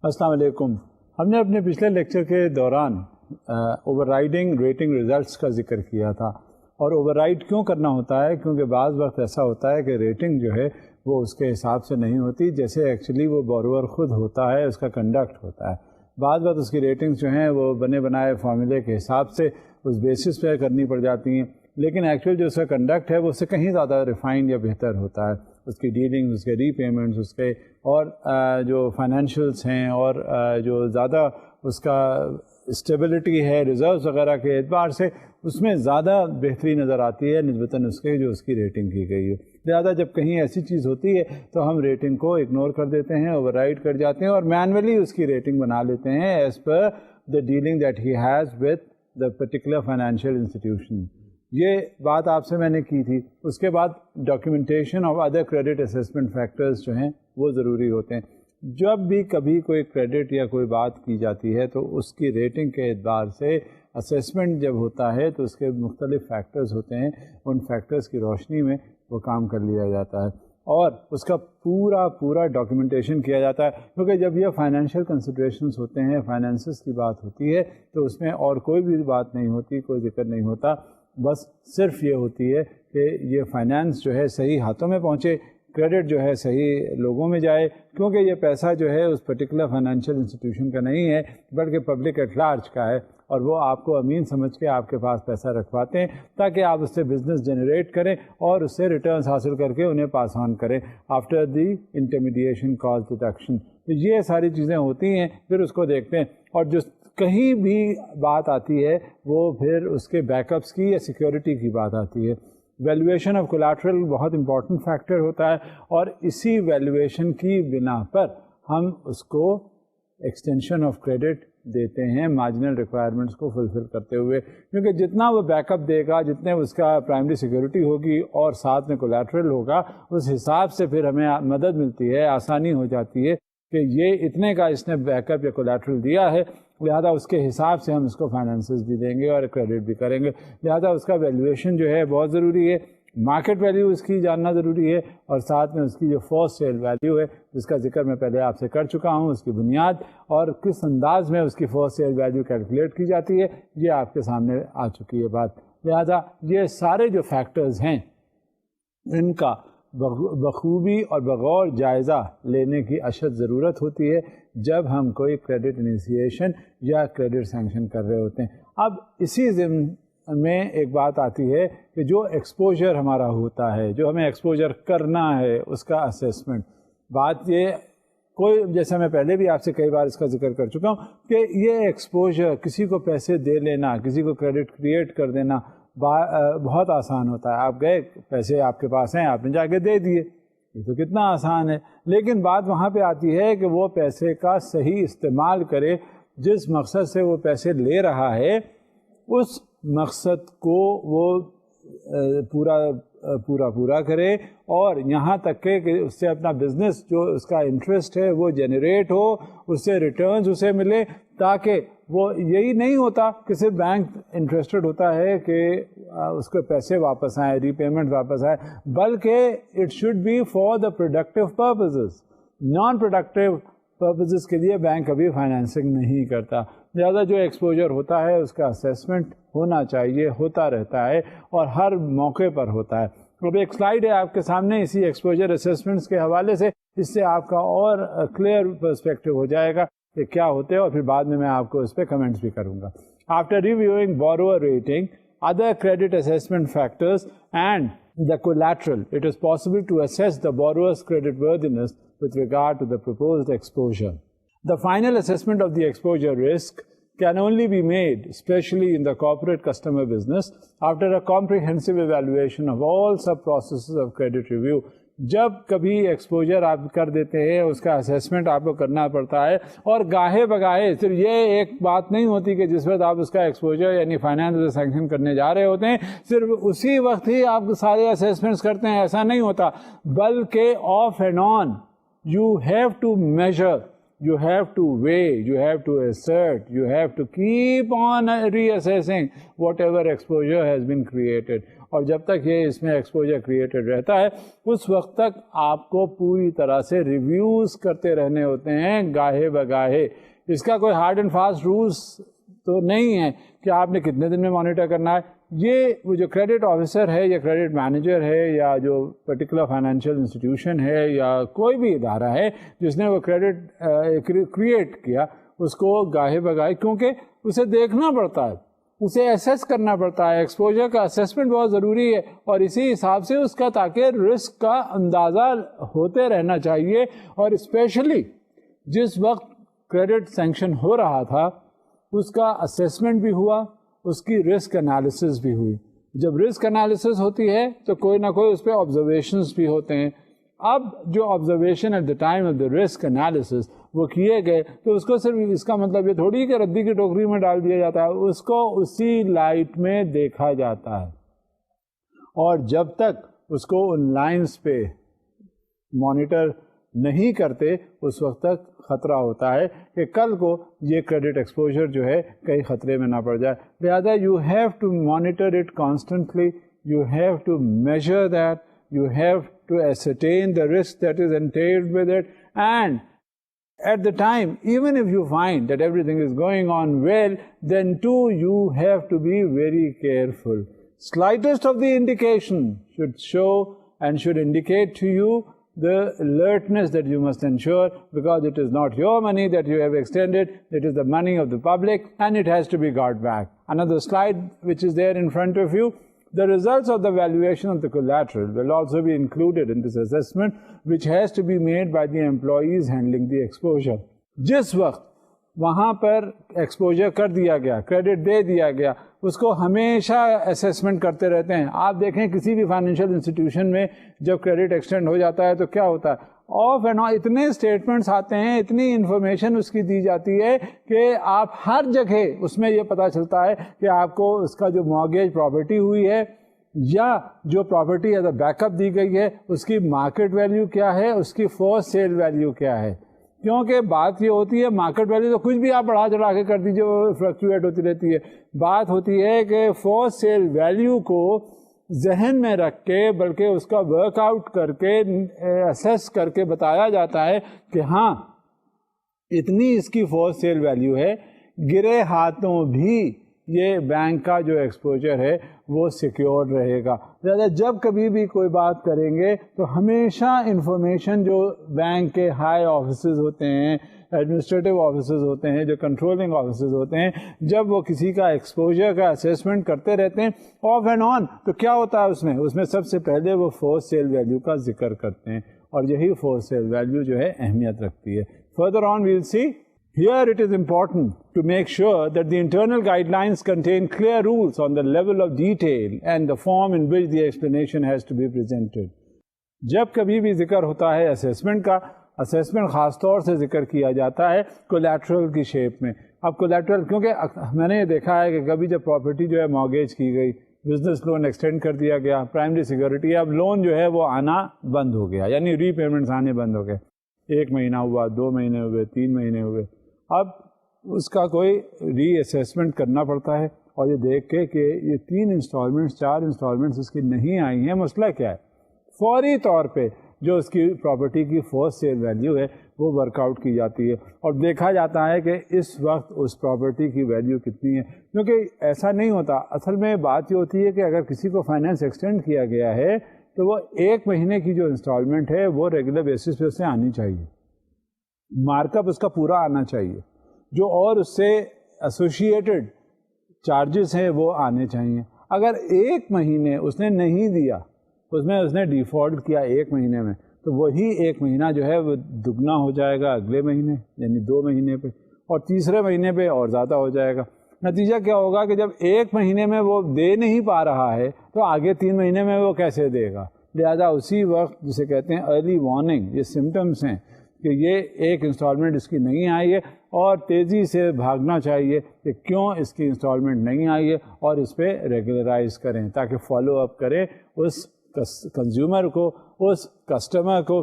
السلام علیکم. ہم نے اپنے پچھلے لیکچر کے دوران اوور رائڈنگ ریٹنگ ریزلٹس کا ذکر کیا تھا. اور اوور رائڈ کیوں کرنا ہوتا ہے؟ کیونکہ بعض وقت ایسا ہوتا ہے کہ ریٹنگ جو ہے وہ اس کے حساب سے نہیں ہوتی جیسے ایکچولی وہ بورور خود ہوتا ہے، اس کا کنڈکٹ ہوتا ہے. بعض وقت اس کی ریٹنگز جو ہیں وہ بنے بنائے فارمولے کے حساب سے اس بیسس پہ کرنی پڑ جاتی ہیں، لیکن ایکچوئل جو اس کا کنڈکٹ ہے وہ اس سے کہیں زیادہ ریفائنڈ یا بہتر ہوتا ہے. اس کی ڈیلنگ، اس کے ری پیمنٹس، اس کے اور جو فائنینشیلس ہیں اور جو زیادہ اس کا اسٹیبلٹی ہے ریزروز وغیرہ کے اعتبار سے اس میں زیادہ بہتری نظر آتی ہے نسبتاً اس کے جو اس کی ریٹنگ کی گئی ہے. لہٰذا جب کہیں ایسی چیز ہوتی ہے تو ہم ریٹنگ کو اگنور کر دیتے ہیں، اوور رائڈ کر جاتے ہیں اور مینولی اس کی ریٹنگ بنا لیتے ہیں as per the dealing that he has with the particular financial institution. یہ بات آپ سے میں نے کی تھی. اس کے بعد documentation of other credit assessment factors جو ہیں وہ ضروری ہوتے ہیں. جب بھی کبھی کوئی کریڈٹ یا کوئی بات کی جاتی ہے تو اس کی ریٹنگ کے اعتبار سے اسیسمنٹ جب ہوتا ہے تو اس کے مختلف فیکٹرز ہوتے ہیں، ان فیکٹرز کی روشنی میں وہ کام کر لیا جاتا ہے اور اس کا پورا ڈاکیومنٹیشن کیا جاتا ہے. کیونکہ جب یہ فائنینشیل کنسیڈریشنز ہوتے ہیں، فائنینسز کی بات ہوتی ہے تو اس میں اور کوئی بھی بات نہیں ہوتی، کوئی ذکر نہیں ہوتا. بس صرف یہ ہوتی ہے کہ یہ فائنانس جو ہے صحیح ہاتھوں میں پہنچے، کریڈٹ جو ہے صحیح لوگوں میں جائے، کیونکہ یہ پیسہ جو ہے اس پرٹیکولر فائنینشیل انسٹیٹیوشن کا نہیں ہے بلکہ پبلک ایٹ لارج کا ہے، اور وہ آپ کو امین سمجھ کے آپ کے پاس پیسہ رکھواتے ہیں تاکہ آپ اس سے بزنس جنریٹ کریں اور اس سے ریٹرنز حاصل کر کے انہیں پاس آن کریں after the intermediation cost deduction. تو یہ ساری چیزیں ہوتی ہیں، پھر اس کو دیکھتے ہیں اور جو کہیں بھی بات آتی ہے وہ پھر اس کے بیک اپس کی یا سیکیورٹی کی بات آتی ہے. ویلیویشن آف کولیٹرل بہت امپورٹنٹ فیکٹر ہوتا ہے اور اسی ویلیویشن کی بنا پر ہم اس کو ایکسٹینشن آف کریڈٹ دیتے ہیں مارجنل ریکوائرمنٹس کو فلفل کرتے ہوئے. کیونکہ جتنا وہ بیک اپ دے گا، جتنے اس کا پرائمری سیکیورٹی ہوگی اور ساتھ میں کولیٹرل ہوگا، اس حساب سے پھر ہمیں مدد ملتی ہے، آسانی ہو جاتی ہے کہ یہ اتنے کا اس نے بیک اپ یا کولیٹرل دیا ہے، لہٰذا اس کے حساب سے ہم اس کو فائنینسز بھی دیں گے اور کریڈٹ بھی کریں گے. لہٰذا اس کا ویلیویشن جو ہے بہت ضروری ہے، مارکیٹ ویلیو اس کی جاننا ضروری ہے اور ساتھ میں اس کی جو فسٹ سیل ویلیو ہے جس کا ذکر میں پہلے آپ سے کر چکا ہوں، اس کی بنیاد اور کس انداز میں اس کی فسٹ سیل ویلیو کیلکولیٹ کی جاتی ہے، یہ آپ کے سامنے آ چکی ہے بات. لہٰذا یہ سارے جو فیکٹرز ہیں ان کا بخوبی اور بغور جائزہ لینے کی اشد ضرورت ہوتی ہے جب ہم کوئی کریڈٹ انیشیشن یا کریڈٹ سینکشن کر رہے ہوتے ہیں. اب اسی ضمن میں ایک بات آتی ہے کہ جو ایکسپوجر ہمارا ہوتا ہے، جو ہمیں ایکسپوجر کرنا ہے، اس کا اسیسمنٹ. بات یہ کوئی، جیسا میں پہلے بھی آپ سے کئی بار اس کا ذکر کر چکا ہوں کہ یہ ایکسپوجر کسی کو پیسے دے لینا، کسی کو کریڈٹ کریٹ کر دینا بہت آسان ہوتا ہے. آپ گئے، پیسے آپ کے پاس ہیں، آپ نے جا کے دے دیے، یہ تو کتنا آسان ہے. لیکن بات وہاں پہ آتی ہے کہ وہ پیسے کا صحیح استعمال کرے، جس مقصد سے وہ پیسے لے رہا ہے اس مقصد کو وہ پورا کرے، اور یہاں تک کہ اس سے اپنا بزنس جو اس کا انٹرسٹ ہے وہ جنریٹ ہو، اس سے ریٹرنز اسے ملے. تاکہ وہ یہی نہیں ہوتا کہ صرف بینک انٹرسٹڈ ہوتا ہے کہ اس کو پیسے واپس آئیں، ری پیمنٹ واپس آئے، بلکہ it should be for the productive purposes. Non productive purposes کے لیے بینک کبھی فائنینسنگ نہیں کرتا. لہٰذا جو ایکسپوجر ہوتا ہے اس کا اسیسمنٹ ہونا چاہیے، ہوتا رہتا ہے اور ہر موقع پر ہوتا ہے. اب ایک سلائیڈ ہے آپ کے سامنے اسی ایکسپوجر اسیسمنٹس کے حوالے سے، اس سے آپ کا اور کلیئر پرسپیکٹو ہو جائے گا کہ کیا ہوتے ہیں، اور پھر بعد میں آپ کو اس پہ کمنٹس بھی کروں گا. After reviewing borrower rating, other credit assessment factors and the collateral, it is possible to assess the borrower's creditworthiness with regard to the proposed exposure. The final assessment of the exposure risk can only be made, especially in the corporate customer business, after a comprehensive evaluation of all sub-processes of credit review. جب کبھی exposure آپ کر دیتے ہیں اس کا assessment آپ کو کرنا پڑتا ہے، اور گاہے بگاہے صرف یہ ایک بات نہیں ہوتی کہ جس وقت آپ اس کا ایکسپوجر یعنی فائنانس سینکشن کرنے جا رہے ہوتے ہیں صرف اسی وقت ہی آپ سارے اسیسمنٹس کرتے ہیں، ایسا نہیں ہوتا، بلکہ off and on you have to measure, you have to weigh, you have to assert, you have to keep on reassessing whatever exposure has been created. اور جب تک یہ اس میں ایکسپوجر کریٹڈ رہتا ہے اس وقت تک آپ کو پوری طرح سے ریویوز کرتے رہنے ہوتے ہیں گاہے بگاہے. اس کا کوئی ہارڈ اینڈ فاسٹ رولس تو نہیں ہے کہ آپ نے کتنے دن میں مانیٹر کرنا ہے. یہ وہ جو کریڈٹ آفیسر ہے یا کریڈٹ مینیجر ہے یا جو پرٹیکولر فائنینشیل انسٹیٹیوشن ہے یا کوئی بھی ادارہ ہے جس نے وہ کریڈٹ کریٹ کیا, اس کو گاہے بگاہے, کیونکہ اسے دیکھنا پڑتا ہے, اسے ایسیس کرنا پڑتا ہے. ایکسپوجر کا اسیسمنٹ بہت ضروری ہے اور اسی حساب سے اس کا تاکہ رسک کا اندازہ ہوتے رہنا چاہیے. اور اسپیشلی جس وقت کریڈٹ سینکشن ہو رہا تھا اس کا اسیسمنٹ بھی ہوا, اس کی رسک انالیسس بھی ہوئی. جب رسک انالیسس ہوتی ہے تو کوئی نہ کوئی اس پہ آبزرویشنس بھی ہوتے ہیں. اب جو observation at the time of the risk analysis وہ کیے گئے تو اس کو صرف اس کا مطلب یہ تھوڑی کہ ردی کی ٹوکری میں ڈال دیا جاتا ہے, اس کو اسی لائٹ میں دیکھا جاتا ہے. اور جب تک اس کو ان لائنز پہ مانیٹر نہیں کرتے اس وقت تک خطرہ ہوتا ہے کہ کل کو یہ کریڈٹ ایکسپوجر جو ہے کہیں خطرے میں نہ پڑ جائے. لہٰذا you have to monitor it constantly, you have to measure that, you have to ascertain the risk that is entailed with it, and at the time, even if you find that everything is going on well, then too you have to be very careful. Slightest of the indication should show and should indicate to you the alertness that you must ensure, because it is not your money that you have extended, it is the money of the public and it has to be got back. Another slide which is there in front of you. The results of the valuation of the collateral will also be included in this assessment, which has to be made by the employees handling the exposure. جس وقت وہاں پر exposure کر دیا گیا, credit دے دیا گیا, اس کو ہمیشہ اسیسمنٹ کرتے رہتے ہیں. آپ دیکھیں کسی بھی فائنینشیل انسٹیٹیوشن میں جب کریڈٹ ایکسٹینڈ ہو جاتا ہے تو کیا ہوتا ہے, آف اینڈ آن اتنے اسٹیٹمنٹس آتے ہیں, اتنی انفارمیشن اس کی دی جاتی ہے کہ آپ ہر جگہ اس میں یہ پتہ چلتا ہے کہ آپ کو اس کا جو مارگیج پراپرٹی ہوئی ہے یا جو property as a backup دی گئی ہے اس کی مارکیٹ ویلیو کیا ہے, اس کی فورس سیل ویلیو کیا ہے. کیونکہ بات یہ ہوتی ہے مارکیٹ ویلیو تو کچھ بھی آپ بڑھا چڑھا کے کر دیجیے وہ فلکچویٹ ہوتی رہتی ہے. بات ہوتی ہے کہ فورس سیل ویلیو کو ذہن میں رکھ کے بلکہ اس کا ورک آؤٹ کر کے اسیس کر کے بتایا جاتا ہے کہ ہاں اتنی اس کی فورس سیل ویلیو ہے, گرے ہاتھوں بھی یہ بینک کا جو ایکسپوجر ہے وہ سیکیورڈ رہے گا. لہٰذا جب کبھی بھی کوئی بات کریں گے تو ہمیشہ انفارمیشن جو بینک کے ہائی آفیسز ہوتے ہیں, ایڈمنسٹریٹو آفیسز ہوتے ہیں, جو کنٹرولنگ آفیسز ہوتے ہیں, جب وہ کسی کا ایکسپوجر کا اسیسمنٹ کرتے رہتے ہیں آف اینڈ آن, تو کیا ہوتا ہے اس میں سب سے پہلے وہ فورس سیل ویلیو کا ذکر کرتے ہیں اور یہی فورس سیل ویلیو جو ہے اہمیت رکھتی ہے. Further on we'll see. Here it is important to make sure that the internal guidelines contain clear rules on the level of detail and the form in which the explanation has to be presented. جب کبھی بھی ذکر ہوتا ہے assessment کا, assessment خاص طور سے ذکر کیا جاتا ہے کولیٹرل کی شیپ میں. اب کولیٹرل کیونکہ میں نے یہ دیکھا ہے کہ کبھی جب پراپرٹی جو ہے مارگیج کی گئی, بزنس لون ایکسٹینڈ کر دیا گیا, پرائمری سیکورٹی, اب لون جو ہے وہ آنا بند ہو گیا, یعنی ری پیمنٹس آنے بند ہو گئے. 1 مہینہ ہوا, 2 مہینے ہوئے, 3 مہینے ہوئے. اب اس کا کوئی ری اسیسمنٹ کرنا پڑتا ہے اور یہ دیکھ کے کہ یہ 3 انسٹالمنٹس 4 انسٹالمنٹس اس کی نہیں آئی ہیں, مسئلہ کیا ہے. فوری طور پہ جو اس کی پراپرٹی کی فورس سیل ویلیو ہے وہ ورک آؤٹ کی جاتی ہے اور دیکھا جاتا ہے کہ اس وقت اس پراپرٹی کی ویلیو کتنی ہے. کیونکہ ایسا نہیں ہوتا, اصل میں بات یہ ہوتی ہے کہ اگر کسی کو فائنینس ایکسٹینڈ کیا گیا ہے تو وہ 1 مہینے کی جو انسٹالمنٹ ہے وہ ریگولر بیسس پہ اس سے آنی چاہیے, مارک اپ اس کا پورا آنا چاہیے, جو اور اس سے ایسوشیٹڈ چارجز ہیں وہ آنے چاہیے. اگر 1 مہینے اس نے نہیں دیا, اس نے ڈیفالٹ کیا 1 مہینے میں, تو وہی 1 مہینہ جو ہے وہ دگنا ہو جائے گا اگلے مہینے یعنی 2 مہینے پہ, اور تیسرے مہینے پہ اور زیادہ ہو جائے گا. نتیجہ کیا ہوگا کہ جب 1 مہینے میں وہ دے نہیں پا رہا ہے تو آگے 3 مہینے میں وہ کیسے دے گا. لہذا اسی وقت جسے کہتے ہیں ارلی وارننگ, یہ سمٹمس ہیں کہ یہ 1 انسٹالمنٹ اس کی نہیں آئی ہے اور تیزی سے بھاگنا چاہیے کہ کیوں اس کی انسٹالمنٹ نہیں آئی ہے اور اس پہ ریگولرائز کریں تاکہ فالو اپ کریں اس کنزیومر کو, اس کسٹمر کو,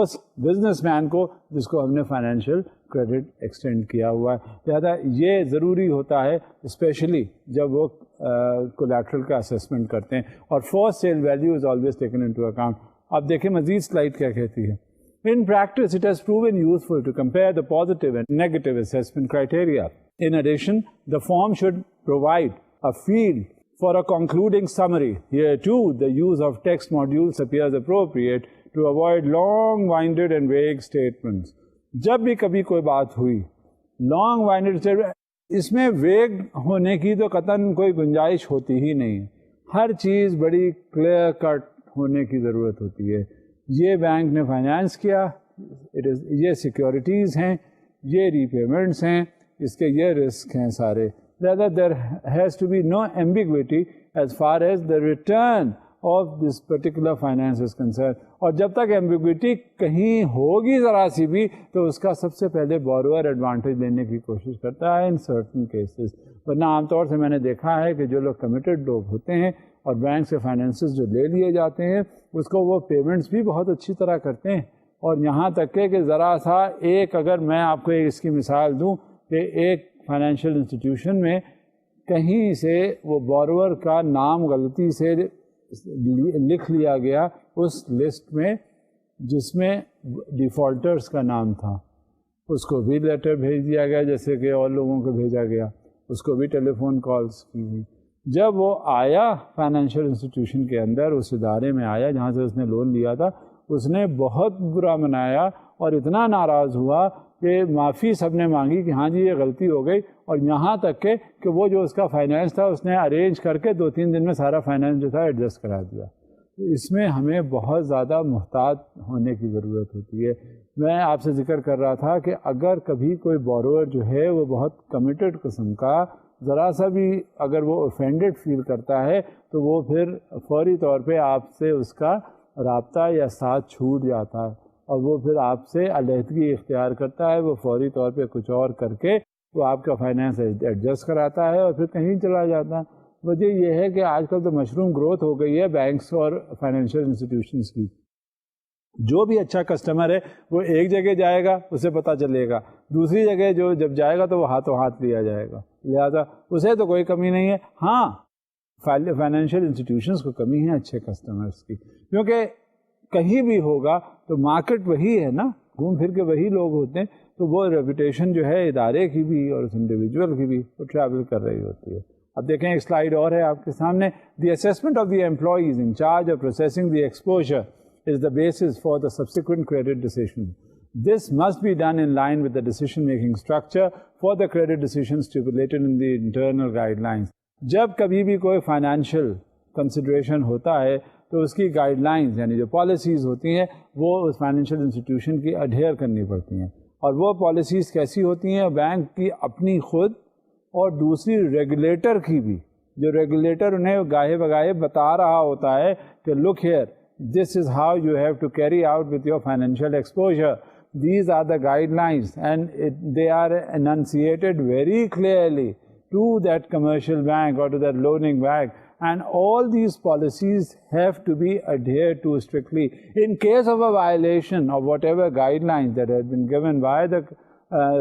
اس بزنس مین کو جس کو ہم نے فائنینشیل کریڈٹ ایکسٹینڈ کیا ہوا ہے. لہٰذا یہ ضروری ہوتا ہے اسپیشلی جب وہ کولیٹرل کا اسیسمنٹ کرتے ہیں. اور fourth sale value is always taken into account. اب دیکھیں مزید سلائڈ کیا کہتی ہے. In practice, it has proven useful to compare the positive and negative assessment criteria. In addition, the form should provide a field for a concluding summary. Here too, the use of text modules appears appropriate to avoid long-winded and vague statements. جب بھی کبھی کوئی بات ہوئی long winded statement, اس میں ویگ ہونے کی تو قطعاً کوئی گنجائش ہوتی ہی نہیں ہے. ہر چیز بڑی کلیئر کٹ ہونے کی ضرورت ہوتی ہے. یہ بینک نے فائنانس کیا، یہ سیکیورٹیز ہیں، یہ ری پیمنٹس ہیں، اس کے یہ رسک ہیں سارے. لہذا there has to be no ambiguity as far as the return of this particular finance is concern. اور جب تک ایمبیگوٹی کہیں ہوگی ذرا سی بھی تو اس کا سب سے پہلے بورور ایڈوانٹیج لینے کی کوشش کرتا ہے ان سرٹن کیسز. ورنہ عام طور سے میں نے دیکھا ہے کہ جو لوگ کمیٹڈ لوگ ہوتے ہیں اور بینک سے فائنینسز جو لے لیے جاتے ہیں اس کو وہ پیمنٹس بھی بہت اچھی طرح کرتے ہیں. اور یہاں تک کہ ذرا سا ایک اگر میں آپ کو اس کی مثال دوں کہ ایک فائنینشیل انسٹیٹیوشن میں کہیں سے وہ بورور کا نام غلطی سے لکھ لیا گیا اس لسٹ میں جس میں ڈیفالٹرز کا نام تھا، اس کو بھی لیٹر بھیج دیا گیا جیسے کہ اور لوگوں کو بھیجا گیا، اس کو بھی ٹیلی فون کالز کی ہوئی. جب وہ آیا فائنینشیل انسٹیٹیوشن کے اندر، اس ادارے میں آیا جہاں سے اس نے لون لیا تھا، اس نے بہت برا منایا اور اتنا ناراض ہوا کہ معافی سب نے مانگی کہ ہاں جی یہ غلطی ہو گئی. اور یہاں تک کہ وہ جو اس کا فائنینس تھا اس نے ارینج کر کے 2-3 دن میں سارا فائنینس جو تھا ایڈجسٹ کرا دیا. اس میں ہمیں بہت زیادہ محتاط ہونے کی ضرورت ہوتی ہے. میں آپ سے ذکر کر رہا تھا کہ اگر کبھی کوئی بورور جو ہے وہ بہت کمیٹڈ قسم کا، ذرا سا بھی اگر وہ اوفینڈڈ فیل کرتا ہے تو وہ پھر فوری طور پہ آپ سے اس کا رابطہ یا ساتھ چھوٹ جاتا ہے اور وہ پھر آپ سے علیحدگی اختیار کرتا ہے. وہ فوری طور پہ کچھ اور کر کے وہ آپ کا فائنینس ایڈجسٹ کراتا ہے اور پھر کہیں چلا جاتا ہے. وجہ یہ ہے کہ آج کل تو مشروم گروتھ ہو گئی ہے بینکس اور فائنینشیل انسٹیٹیوشنس کی. جو بھی اچھا کسٹمر ہے وہ ایک جگہ جائے گا، اسے پتہ چلے گا، دوسری جگہ جو جب جائے گا تو وہ ہاتھوں ہاتھ لیا جائے گا. لہذا اسے تو کوئی کمی نہیں ہے. ہاں فائنینشیل انسٹیٹیوشنس کو کمی ہے اچھے کسٹمرس کی، کیونکہ کہیں بھی ہوگا تو مارکیٹ وہی ہے نا، گھوم پھر کے وہی لوگ ہوتے ہیں، تو وہ ریپوٹیشن جو ہے ادارے کی بھی اور اس انڈیویجول کی بھی وہ ٹریول کر رہی ہوتی ہے. اب دیکھیں ایک سلائیڈ اور ہے آپ کے سامنے. The assessment of the employees in charge of processing the exposure is the basis for the subsequent credit decision. This must be done in line with the decision-making structure for the credit decisions stipulated in the internal guidelines. جب کبھی بھی کوئی financial consideration ہوتا ہے تو اس کی guide lines یعنی جو پالیسیز ہوتی ہیں وہ اس فائنینشیل انسٹیٹیوشن کی اڈہیئر کرنی پڑتی ہیں. اور وہ پالیسیز کیسی ہوتی ہیں؟ بینک کی اپنی خود اور دوسری ریگولیٹر کی بھی. جو ریگولیٹر انہیں گاہے بگاہے بتا رہا ہوتا ہے کہ look here, this is how you have to carry out with your financial exposure. These are the guidelines and they are enunciated very clearly to that commercial bank or to that loaning bank, and all these policies have to be adhered to strictly. In case of a violation of whatever guidelines that have been given by the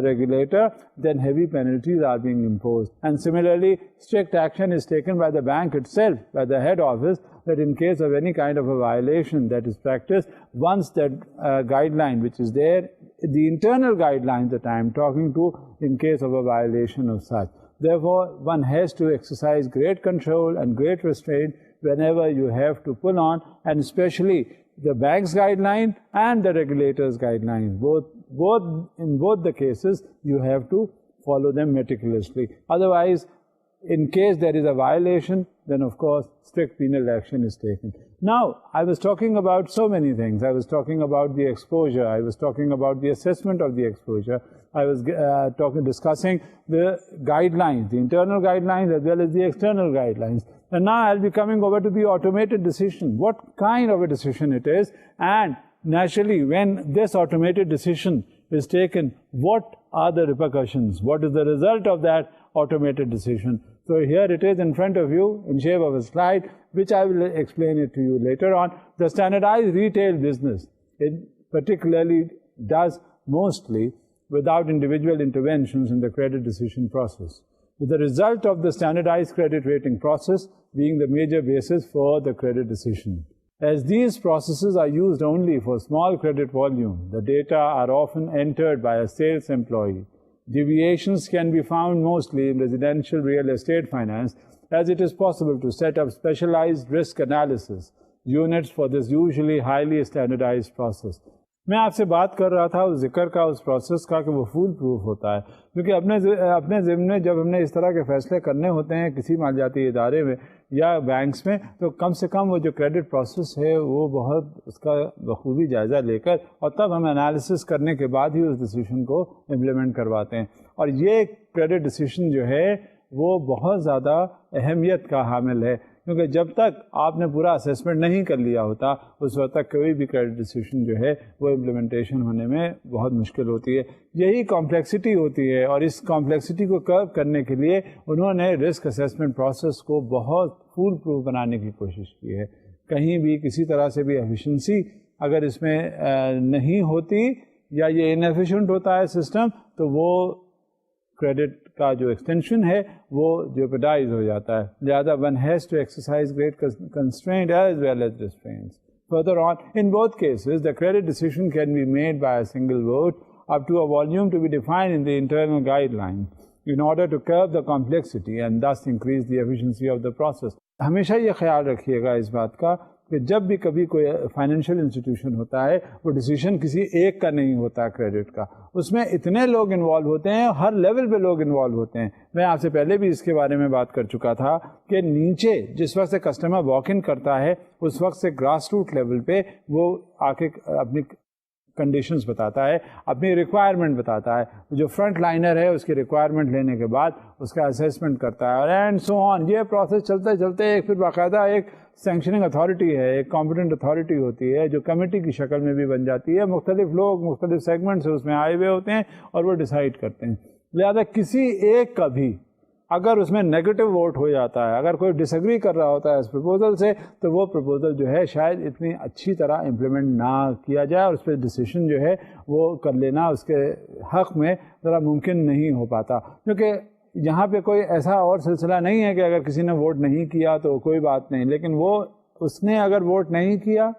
regulator, then heavy penalties are being imposed. And similarly, strict action is taken by the bank itself, by the head office, that in case of any kind of a violation that is practiced, once that guideline which is there, the internal guidelines that I am talking to, in case of a violation of such. Therefore, one has to exercise great control and great restraint whenever you have to pull on, and especially the bank's guideline and the regulator's guidelines. In both the cases, you have to follow them meticulously. Otherwise, in case there is a violation, then of course strict penal action is taken. Now, I was talking about so many things. I was talking about the exposure. I was talking about the assessment of the exposure. I was discussing the guidelines, the internal guidelines as well as the external guidelines. And now I'll be coming over to the automated decision. What kind of a decision it is, and naturally, when this automated decision is taken, what are the repercussions? What is the result of that automated decision? So here it is in front of you in shape of a slide, which I will explain it to you later on. The standardized retail business. particularly does mostly without individual interventions in the credit decision process, with the result of the standardized credit rating process being the major basis for the credit decision. As these processes are used only for small credit volume, the data are often entered by a sales employee. Deviations can be found mostly in residential real estate finance, as it is possible to set up specialized risk analysis units for this usually highly standardized process. میں آپ سے بات کر رہا تھا اس ذکر کا، اس process کا کہ وہ فول پروف ہوتا ہے، کیونکہ اپنے ضمن میں جب ہم نے اس طرح کے فیصلے کرنے ہوتے ہیں کسی مالیاتی ادارے میں یا بینکس میں، تو کم سے کم وہ جو کریڈٹ پروسیس ہے وہ بہت اس کا بخوبی جائزہ لے کر اور تب ہم انالیسس کرنے کے بعد ہی اس ڈیسیشن کو امپلیمنٹ کرواتے ہیں. اور یہ کریڈٹ ڈیسیشن جو ہے وہ بہت زیادہ اہمیت کا حامل ہے، کیونکہ جب تک آپ نے پورا اسیسمنٹ نہیں کر لیا ہوتا اس وقت تک کوئی بھی کریڈٹ ڈیسیشن جو ہے وہ امپلیمنٹیشن ہونے میں بہت مشکل ہوتی ہے. یہی کمپلیکسٹی ہوتی ہے، اور اس کمپلیکسٹی کو کرو کرنے کے لیے انہوں نے رسک اسیسمنٹ پروسیس کو بہت فول پروف بنانے کی کوشش کی ہے. کہیں بھی کسی طرح سے بھی ایفیشنسی اگر اس میں نہیں ہوتی یا یہ انیفیشینٹ ہوتا ہے سسٹم، تو وہ کریڈٹ کا جو ایکسٹینشن ہے وہ جیوپرڈائز ہو جاتا ہے. لہذا one has to exercise great constraint as well as restraints. Further on, in both cases, the credit decision can be made by a single vote up to a volume to be defined in the internal guideline in order to curb the complexity and thus increase the efficiency of the process. ہمیشہ یہ خیال رکھیے گا اس بات کا کہ جب بھی کبھی کوئی فائنینشیل انسٹیٹیوشن ہوتا ہے وہ ڈیسیشن کسی ایک کا نہیں ہوتا کریڈٹ کا، اس میں اتنے لوگ انوالو ہوتے ہیں، ہر لیول پہ لوگ انوالو ہوتے ہیں. میں آپ سے پہلے بھی اس کے بارے میں بات کر چکا تھا کہ نیچے جس وقت سے کسٹمر واک ان کرتا ہے اس وقت سے گراس روٹ لیول پہ وہ آ کے اپنی کنڈیشنز بتاتا ہے، اپنی ریکوائرمنٹ بتاتا ہے. جو فرنٹ لائنر ہے اس کی ریکوائرمنٹ لینے کے بعد اس کا اسیسمنٹ کرتا ہے، اور اینڈ سو آن. یہ پروسیس چلتے چلتے ایک پھر باقاعدہ ایک سینکشننگ اتھارٹی ہے، ایک کمپیٹنٹ اتھارٹی ہوتی ہے جو کمیٹی کی شکل میں بھی بن جاتی ہے. مختلف لوگ مختلف سیگمنٹ سے اس میں آئے ہوئے ہوتے ہیں اور وہ ڈیسائیڈ کرتے ہیں. لہذا کسی ایک کا بھی اگر اس میں نیگیٹو ووٹ ہو جاتا ہے، اگر کوئی ڈس ایگری کر رہا ہوتا ہے اس پرپوزل سے، تو وہ پرپوزل جو ہے شاید اتنی اچھی طرح امپلیمنٹ نہ کیا جائے اور اس پہ ڈیسیشن جو ہے وہ کر لینا اس کے حق میں ذرا ممکن نہیں ہو پاتا. کیونکہ یہاں پہ کوئی ایسا اور سلسلہ نہیں ہے کہ اگر کسی نے ووٹ نہیں کیا تو کوئی بات نہیں، لیکن وہ اس نے اگر ووٹ نہیں کیا،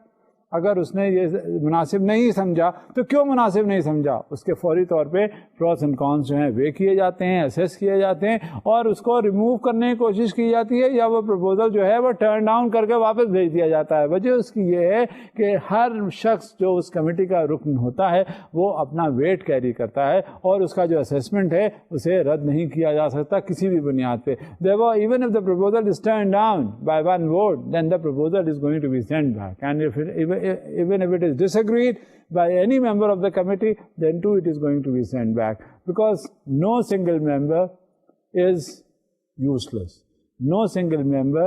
اگر اس نے یہ مناسب نہیں سمجھا تو کیوں مناسب نہیں سمجھا، اس کے فوری طور پہ پروس اینڈ کونس جو ہیں وے کیے جاتے ہیں، اسیس کیے جاتے ہیں اور اس کو ریموو کرنے کی کوشش کی جاتی ہے، یا وہ پرپوزل جو ہے وہ ٹرن ڈاؤن کر کے واپس بھیج دیا جاتا ہے. وجہ اس کی یہ ہے کہ ہر شخص جو اس کمیٹی کا رکن ہوتا ہے وہ اپنا ویٹ کیری کرتا ہے اور اس کا جو اسیسمنٹ ہے اسے رد نہیں کیا جا سکتا کسی بھی بنیاد پہ. Even if the proposal is turned down by one vote, then the proposal is going to be sent back, and even if it is disagreed by any member of the committee, then too it is going to be sent back, because no single member is useless. No single member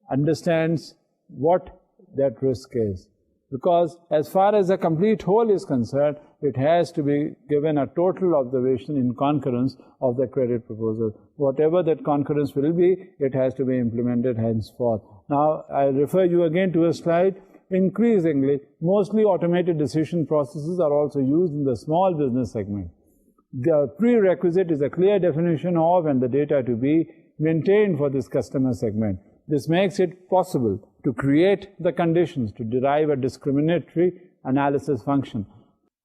understands what that risk is, because as far as the complete whole is concerned, it has to be given a total observation in concurrence of the credit proposal. Whatever that concurrence will be, it has to be implemented henceforth. Now, I refer you again to a slide. Increasingly, mostly automated decision processes are also used in the small business segment. The prerequisite is a clear definition of and the data to be maintained for this customer segment. This makes it possible to create the conditions to derive a discriminatory analysis function.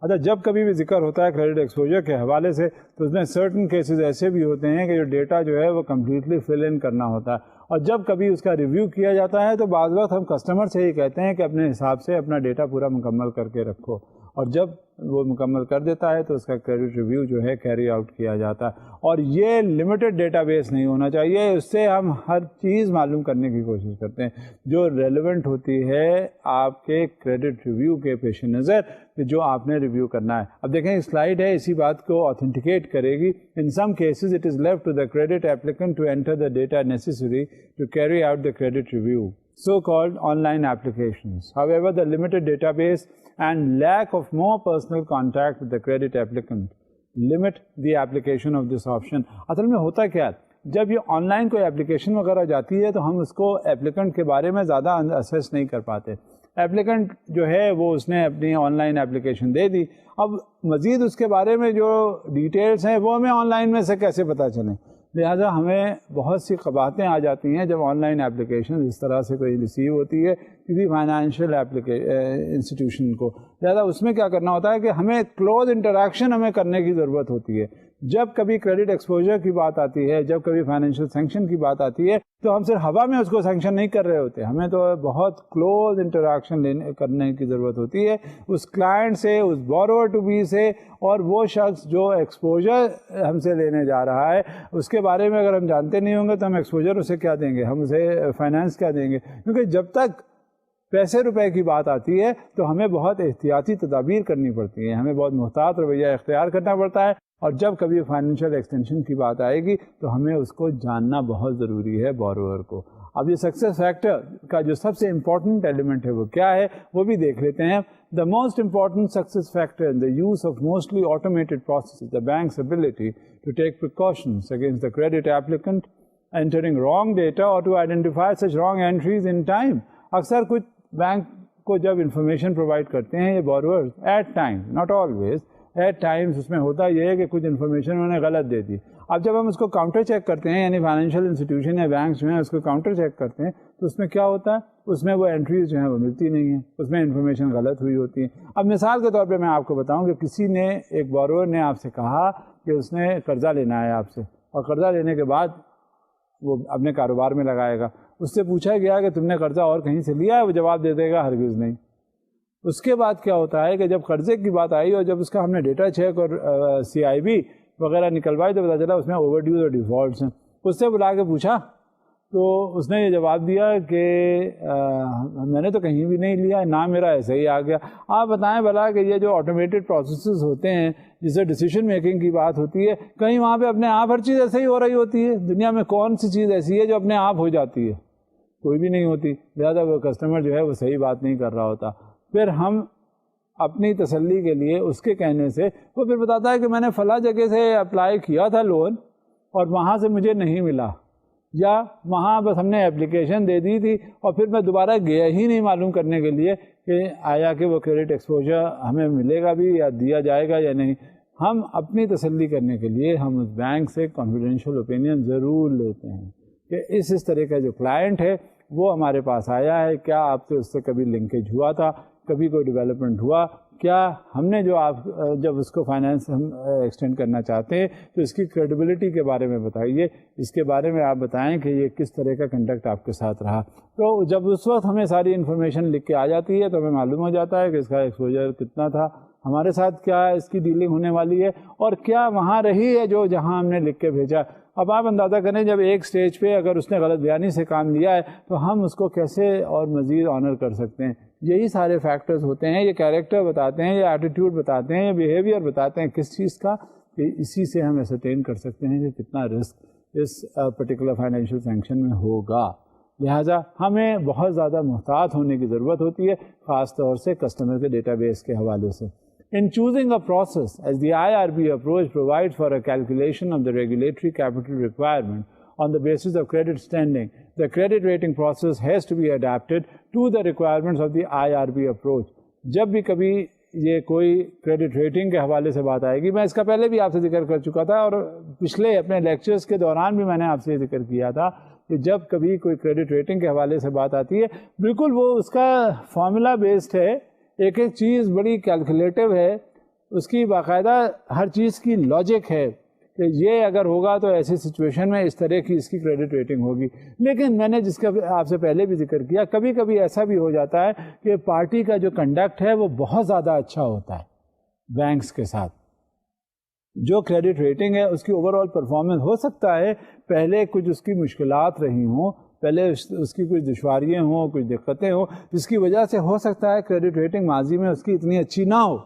اچھا، جب کبھی بھی ذکر ہوتا ہے credit exposure کے حوالے سے تو اس میں سرٹن کیسز ایسے بھی ہوتے ہیں کہ جو ڈیٹا جو ہے وہ کمپلیٹلی فل ان کرنا ہوتا ہے، اور جب کبھی اس کا ریویو کیا جاتا ہے تو بعض وقت ہم کسٹمر سے ہی کہتے ہیں کہ اپنے حساب سے اپنا ڈیٹا پورا مکمل کر کے رکھو، اور جب وہ مکمل کر دیتا ہے تو اس کا کریڈٹ ریویو جو ہے کیری آؤٹ کیا جاتا ہے. اور یہ لمیٹڈ ڈیٹا بیس نہیں ہونا چاہیے، اس سے ہم ہر چیز معلوم کرنے کی کوشش کرتے ہیں جو ریلیونٹ ہوتی ہے آپ کے کریڈٹ ریویو کے پیش نظر کہ جو آپ نے ریویو کرنا ہے. اب دیکھیں سلائیڈ ہے، اسی بات کو آتھینٹیکیٹ کرے گی. In some cases it is left to the credit applicant to enter the data necessary to carry out the credit review, so-called online applications. However, the limited database and lack of more personal contact with the credit applicant limit the application of this option. اصل میں ہوتا کیا ہے، جب یہ on line کوئی application وغیرہ جاتی ہے تو ہم اس کو ایپلیکنٹ کے بارے میں زیادہ اسیس نہیں کر پاتے. ایپلیکنٹ جو ہے وہ اس نے اپنی آن لائن اپلیکیشن دے دی. اب مزید اس کے بارے میں جو ڈیٹیلز ہیں وہ ہمیں آن لائن میں سے کیسے پتہ چلیں؟ لہٰذا ہمیں بہت سی قباحتیں آ جاتی ہیں جب آن لائن اپلیکیشن اس طرح سے کوئی ریسیو ہوتی ہے کسی فائنینشیل انسٹیٹیوشن کو. لہٰذا اس میں کیا کرنا ہوتا ہے کہ ہمیں کلوز انٹریکشن ہمیں کرنے کی ضرورت ہوتی ہے. جب کبھی کریڈٹ ایکسپوجر کی بات آتی ہے, جب کبھی فائنینشیل سینکشن کی بات آتی ہے, تو ہم صرف ہوا میں اس کو سینکشن نہیں کر رہے ہوتے, ہمیں تو بہت کلوز انٹریکشن کرنے کی ضرورت ہوتی ہے اس کلائنٹ سے, اس بورور ٹو بی سے, اور وہ شخص جو ایکسپوجر ہم سے لینے جا رہا ہے اس کے بارے میں اگر ہم جانتے نہیں ہوں گے تو ہم ایکسپوجر اسے کیا دیں گے, ہم اسے فائنانس کیا دیں گے. کیونکہ جب تک پیسے روپے کی بات آتی ہے تو ہمیں بہت احتیاطی تدابیر کرنی پڑتی ہیں, ہمیں بہت محتاط رویہ اختیار کرنا پڑتا ہے, اور جب کبھی فائنینشیل ایکسٹینشن کی بات آئے گی تو ہمیں اس کو جاننا بہت ضروری ہے بورور کو. اب یہ سکسیس فیکٹر کا جو سب سے امپورٹنٹ ایلیمنٹ ہے وہ کیا ہے وہ بھی دیکھ لیتے ہیں. The most important success factor in the use of mostly automated process the bank's ability to take precautions against the credit applicant entering wrong data or to identify such wrong entries in time. اکثر کچھ bank کو جب information provide کرتے ہیں یہ borrowers at time, not always, at times اس میں ہوتا یہ ہے کہ کچھ انفارمیشن انہوں نے غلط دے دی. اب جب ہم اس کو کاؤنٹر چیک کرتے ہیں, یعنی فائنینشیل انسٹیٹیوشن یا بینکس جو ہیں اس کو کاؤنٹر چیک کرتے ہیں, تو اس میں کیا ہوتا ہے, اس میں وہ انٹریز جو ہیں وہ ملتی نہیں ہیں, اس میں انفارمیشن غلط ہوئی ہوتی ہے. اب مثال کے طور پہ میں آپ کو بتاؤں کہ کسی نے, ایک بورور نے آپ سے کہا کہ اس نے قرضہ لینا ہے آپ سے, اور قرضہ لینے کے بعد وہ اپنے کاروبار میں لگائے گا. اس سے پوچھا گیا کہ تم نے قرضہ اور کہیں سے لیا ہے, وہ جواب دے دے گا ہرگز نہیں. اس کے بعد کیا ہوتا ہے کہ جب قرضے کی بات آئی اور جب اس کا ہم نے ڈیٹا چیک اور CIB وغیرہ نکلوائی تو پتا چلا اس میں اوور ڈیوز اور ڈیفالٹس ہیں. اس سے بلا کے پوچھا تو اس نے یہ جواب دیا کہ میں نے تو کہیں بھی نہیں لیا, نام میرا ایسے ہی آ گیا. آپ بتائیں بھلا کہ یہ جو آٹومیٹڈ پروسیسز ہوتے ہیں جسے ڈیسیشن میکنگ کی بات ہوتی ہے, کہیں وہاں پہ اپنے آپ ہر چیز ایسے ہی ہو رہی ہوتی ہے؟ دنیا میں کون سی چیز ایسی ہے جو اپنے آپ ہو جاتی ہے؟ کوئی بھی نہیں ہوتی. لہٰذا وہ کسٹمر جو ہے وہ صحیح بات نہیں کر رہا ہوتا. پھر ہم اپنی تسلی کے لیے اس کے کہنے سے وہ پھر بتاتا ہے کہ میں نے فلاں جگہ سے اپلائی کیا تھا لون اور وہاں سے مجھے نہیں ملا, یا وہاں بس ہم نے اپلیکیشن دے دی تھی اور پھر میں دوبارہ گیا ہی نہیں معلوم کرنے کے لیے کہ آیا کہ وہ کریڈٹ ایکسپوجر ہمیں ملے گا بھی یا دیا جائے گا یا نہیں. ہم اپنی تسلی کرنے کے لیے ہم اس بینک سے کانفیڈینشیل اوپینین ضرور لیتے ہیں کہ اس طرح کا جو کلائنٹ ہے وہ ہمارے پاس آیا ہے, کیا آپ سے اس سے کبھی لنکیج ہوا تھا, کبھی کوئی ڈیولپمنٹ ہوا, کیا ہم نے جو آپ جب اس کو فائنینس ہم ایکسٹینڈ کرنا چاہتے ہیں تو اس کی کریڈیبلٹی کے بارے میں بتائیے, اس کے بارے میں آپ بتائیں کہ یہ کس طرح کا کنڈکٹ آپ کے ساتھ رہا. تو جب اس وقت ہمیں ساری انفارمیشن لکھ کے آ جاتی ہے تو ہمیں معلوم ہو جاتا ہے کہ اس کا ایکسپوجر کتنا تھا, ہمارے ساتھ کیا اس کی ڈیلنگ ہونے والی ہے, اور کیا وہاں رہی ہے جو جہاں ہم نے لکھ کے بھیجا. اب آپ اندازہ کریں جب ایک سٹیج پہ اگر اس نے غلط بیانی سے کام لیا ہے تو ہم اس کو کیسے اور مزید آنر کر سکتے ہیں. یہی سارے فیکٹرز ہوتے ہیں, یہ کیریکٹر بتاتے ہیں, یہ ایٹیٹیوڈ بتاتے ہیں, یہ بیہیویئر بتاتے ہیں کس چیز کا, کہ اسی سے ہم اسرٹین کر سکتے ہیں کہ کتنا رسک اس پرٹیکولر فائنینشیل سینکشن میں ہوگا. لہٰذا ہمیں بہت زیادہ محتاط ہونے کی ضرورت ہوتی ہے, خاص طور سے کسٹمر کے ڈیٹا بیس کے حوالے سے. In choosing a process, as the IRB approach provides for a calculation of the regulatory capital requirement on the basis of credit standing, the credit rating process has to be adapted to the requirements of the IRB approach. جب بھی کبھی یہ کوئی credit rating کے حوالے سے بات آئے گی, میں اس کا پہلے بھی آپ سے ذکر کر چکا تھا اور پچھلے اپنے لیکچرز کے دوران بھی میں نے آپ سے ذکر کیا تھا کہ جب کبھی کوئی کریڈٹ ریٹنگ کے حوالے سے بات آتی ہے بالکل وہ اس کا فارمولا بیسڈ ہے, ایک ایک چیز بڑی کیلکولیٹو ہے, اس کی باقاعدہ ہر چیز کی لاجک ہے کہ یہ اگر ہوگا تو ایسی سچویشن میں اس طرح کی اس کی کریڈٹ ریٹنگ ہوگی. لیکن میں نے جس کا آپ سے پہلے بھی ذکر کیا, کبھی کبھی ایسا بھی ہو جاتا ہے کہ پارٹی کا جو کنڈکٹ ہے وہ بہت زیادہ اچھا ہوتا ہے بینکس کے ساتھ. جو کریڈٹ ریٹنگ ہے اس کی اوور آل پرفارمنس ہو سکتا ہے پہلے کچھ اس کی مشکلات رہی ہوں, پہلے اس کی کچھ دشواریاں ہوں, کچھ دقتیں ہوں, جس کی وجہ سے ہو سکتا ہے کریڈٹ ریٹنگ ماضی میں اس کی اتنی اچھی نہ ہو,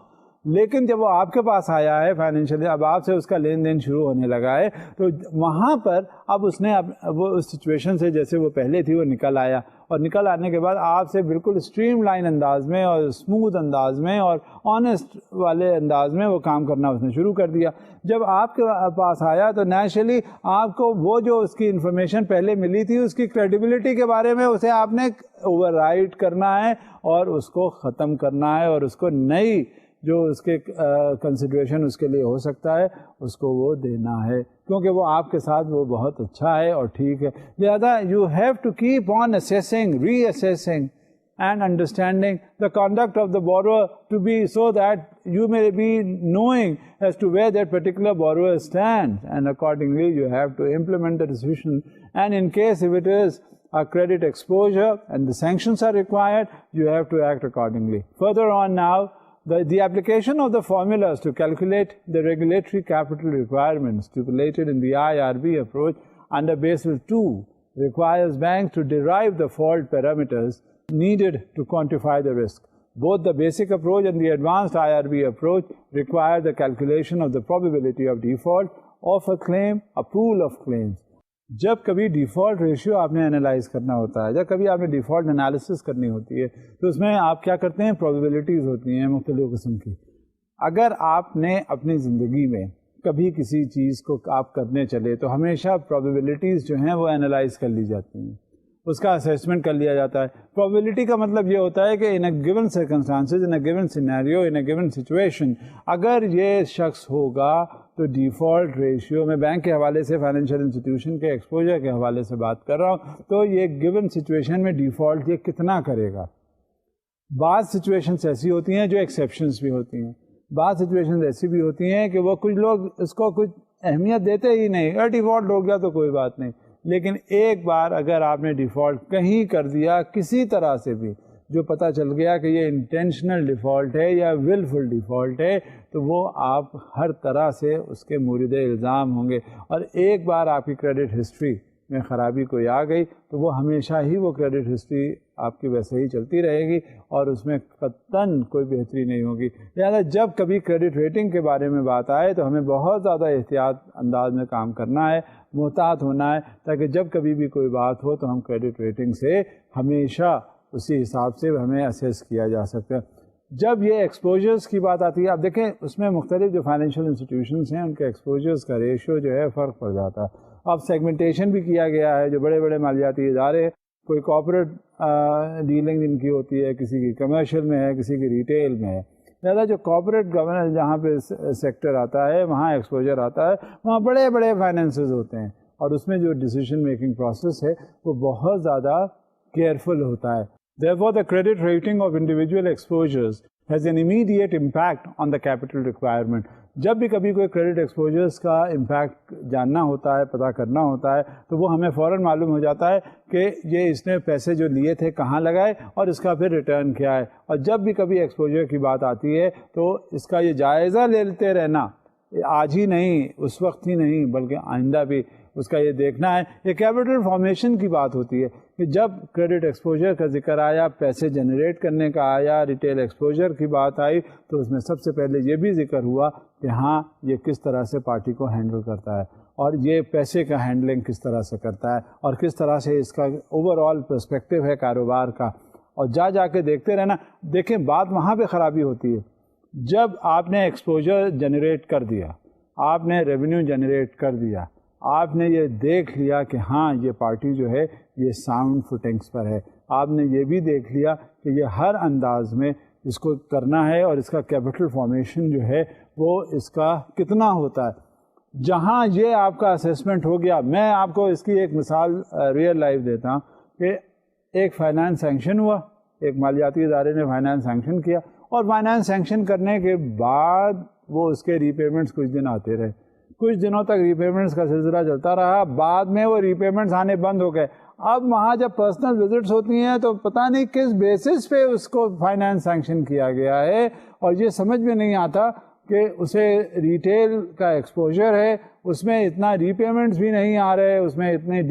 لیکن جب وہ آپ کے پاس آیا ہے فائنینشیلی، اب آپ سے اس کا لین دین شروع ہونے لگا ہے، تو وہاں پر اب اس نے وہ اس سچویشن سے جیسے وہ پہلے تھی وہ نکل آیا، اور نکل آنے کے بعد آپ سے بالکل اسٹریم لائن انداز میں اور اسموتھ انداز میں اور آنےسٹ والے انداز میں وہ کام کرنا اس نے شروع کر دیا. جب آپ کے پاس آیا تو نیچرلی آپ کو وہ جو اس کی انفارمیشن پہلے ملی تھی اس کی کریڈیبلٹی کے بارے میں اسے آپ نے اوور رائڈ کرنا ہے اور اس کو ختم کرنا ہے، اور اس کو نئی جو اس کے کنسیڈریشن اس کے لیے ہو سکتا ہے اس کو وہ دینا ہے، کیونکہ وہ آپ کے ساتھ وہ بہت اچھا ہے اور ٹھیک ہے. لہذا you have to keep on assessing, reassessing and understanding the conduct of the borrower to be so that you may be knowing as to where that particular borrower stands, and accordingly you have to implement the decision. And in case if it is a credit exposure and the sanctions are required, you have to act accordingly. Further on now, the application of the formulas to calculate the regulatory capital requirements stipulated in the IRB approach under Basel II requires banks to derive the fault parameters needed to quantify the risk. Both the basic approach and the advanced IRB approach require the calculation of the probability of default of a claim, a pool of claims. جب کبھی default ratio آپ نے analyse کرنا ہوتا ہے، جب کبھی آپ نے ڈیفالٹ انالیسس کرنی ہوتی ہے، تو اس میں آپ کیا کرتے ہیں، پروبیبلٹیز ہوتی ہیں مختلف قسم کی. اگر آپ نے اپنی زندگی میں کبھی کسی چیز کو آپ کرنے چلے تو ہمیشہ پروبیبلٹیز جو ہیں وہ انالائز کر لی جاتی ہیں، اس کا اسیسمنٹ کر لیا جاتا ہے. پروبیبلٹی کا مطلب یہ ہوتا ہے کہ in a given circumstances, in a given scenario, in a given situation اگر یہ شخص ہوگا تو ڈیفالٹ ریشیو، میں بینک کے حوالے سے، فائنینشیل انسٹیٹیوشن کے ایکسپوجر کے حوالے سے بات کر رہا ہوں، تو یہ گیون سچویشن میں ڈیفالٹ یہ کتنا کرے گا. بعض سچویشنس ایسی ہوتی ہیں جو ایکسیپشنس بھی ہوتی ہیں، بعض سچویشنز ایسی بھی ہوتی ہیں کہ وہ کچھ لوگ اس کو کچھ اہمیت دیتے ہی نہیں، ڈیفالٹ ہو گیا تو کوئی بات نہیں. لیکن ایک بار اگر آپ نے ڈیفالٹ کہیں کر دیا کسی طرح سے بھی، جو پتہ چل گیا کہ یہ انٹینشنل ڈیفالٹ ہے یا ولفل ڈیفالٹ ہے، تو وہ آپ ہر طرح سے اس کے مورد الزام ہوں گے. اور ایک بار آپ کی کریڈٹ ہسٹری میں خرابی کوئی آ گئی تو وہ ہمیشہ ہی وہ کریڈٹ ہسٹری آپ کی ویسے ہی چلتی رہے گی اور اس میں قطعاً کوئی بہتری نہیں ہوگی. لہٰذا جب کبھی کریڈٹ ریٹنگ کے بارے میں بات آئے تو ہمیں بہت زیادہ احتیاط انداز میں کام کرنا ہے، محتاط ہونا ہے، تاکہ جب کبھی بھی کوئی بات ہو تو ہم کریڈٹ ریٹنگ سے ہمیشہ اسی حساب سے ہمیں اسیس کیا جا سکتا ہے. جب یہ ایکسپوجرز کی بات آتی ہے، آپ دیکھیں اس میں مختلف جو فائنینشیل انسٹیٹیوشنس ہیں ان کے ایکسپوجرز کا ریشیو جو ہے فرق پڑ جاتا ہے. اب سیگمنٹیشن بھی کیا گیا ہے، جو بڑے بڑے مالیاتی ادارے، کوئی کارپوریٹ ڈیلنگ ان کی ہوتی ہے، کسی کی کمرشل میں ہے، کسی کی ریٹیل میں ہے. لہٰذا جو کارپوریٹ گورننس جہاں پہ سیکٹر آتا ہے وہاں ایکسپوجر آتا ہے، وہاں بڑے بڑے فائنینسز ہوتے ہیں اور اس میں جو ڈیسیژن میکنگ پروسیس ہے وہ بہت زیادہ کیئرفل ہوتا ہے. Therefore, the credit rating of individual exposures has an immediate impact on the capital requirement. جب بھی کبھی کوئی کریڈٹ ایکسپوجرز کا امپیکٹ جاننا ہوتا ہے، پتہ کرنا ہوتا ہے، تو وہ ہمیں فوراً معلوم ہو جاتا ہے کہ یہ اس نے پیسے جو لیے تھے کہاں لگائے اور اس کا پھر ریٹرن کیا ہے. اور جب بھی کبھی ایکسپوجر کی بات آتی ہے تو اس کا یہ جائزہ لیتے رہنا، آج ہی نہیں، اس وقت ہی نہیں، بلکہ آئندہ بھی اس کا یہ دیکھنا ہے. یہ کیپٹل فارمیشن کی بات ہوتی ہے کہ جب کریڈٹ ایکسپوجر کا ذکر آیا، پیسے جنریٹ کرنے کا آیا، ریٹیل ایکسپوجر کی بات آئی، تو اس میں سب سے پہلے یہ بھی ذکر ہوا کہ ہاں یہ کس طرح سے پارٹی کو ہینڈل کرتا ہے اور یہ پیسے کا ہینڈلنگ کس طرح سے کرتا ہے اور کس طرح سے اس کا اوور آل پرسپیکٹو ہے کاروبار کا. اور جا کے دیکھتے رہنا. دیکھیں بات وہاں پہ خرابی ہوتی ہے جب آپ نے ایکسپوجر جنریٹ کر دیا، آپ نے ریونیو جنریٹ کر دیا، آپ نے یہ دیکھ لیا کہ ہاں یہ پارٹی جو ہے یہ ساؤنڈ فوٹنگس پر ہے، آپ نے یہ بھی دیکھ لیا کہ یہ ہر انداز میں اس کو کرنا ہے اور اس کا کیپٹل فارمیشن جو ہے وہ اس کا کتنا ہوتا ہے. جہاں یہ آپ کا اسیسمنٹ ہو گیا، میں آپ کو اس کی ایک مثال ریئل لائف دیتا ہوں کہ ایک فائنانس سینکشن ہوا، ایک مالیاتی ادارے نے فائنانس سینکشن کیا اور فائنانس سینکشن کرنے کے بعد وہ اس کے ری پیمنٹس کچھ دن آتے رہے، کچھ دنوں تک ری پیمنٹس کا سلسلہ چلتا رہا، بعد میں وہ ری پیمنٹس آنے بند ہو گئے. اب وہاں جب پرسنل وزٹس ہوتی ہیں تو پتہ نہیں کس بیسس پہ اس کو فائنانس سینکشن کیا گیا ہے اور یہ سمجھ میں نہیں آتا کہ اسے ریٹیل کا ایکسپوجر ہے، اس میں اتنا ری پیمنٹس بھی نہیں آ رہے، اس میں اتنے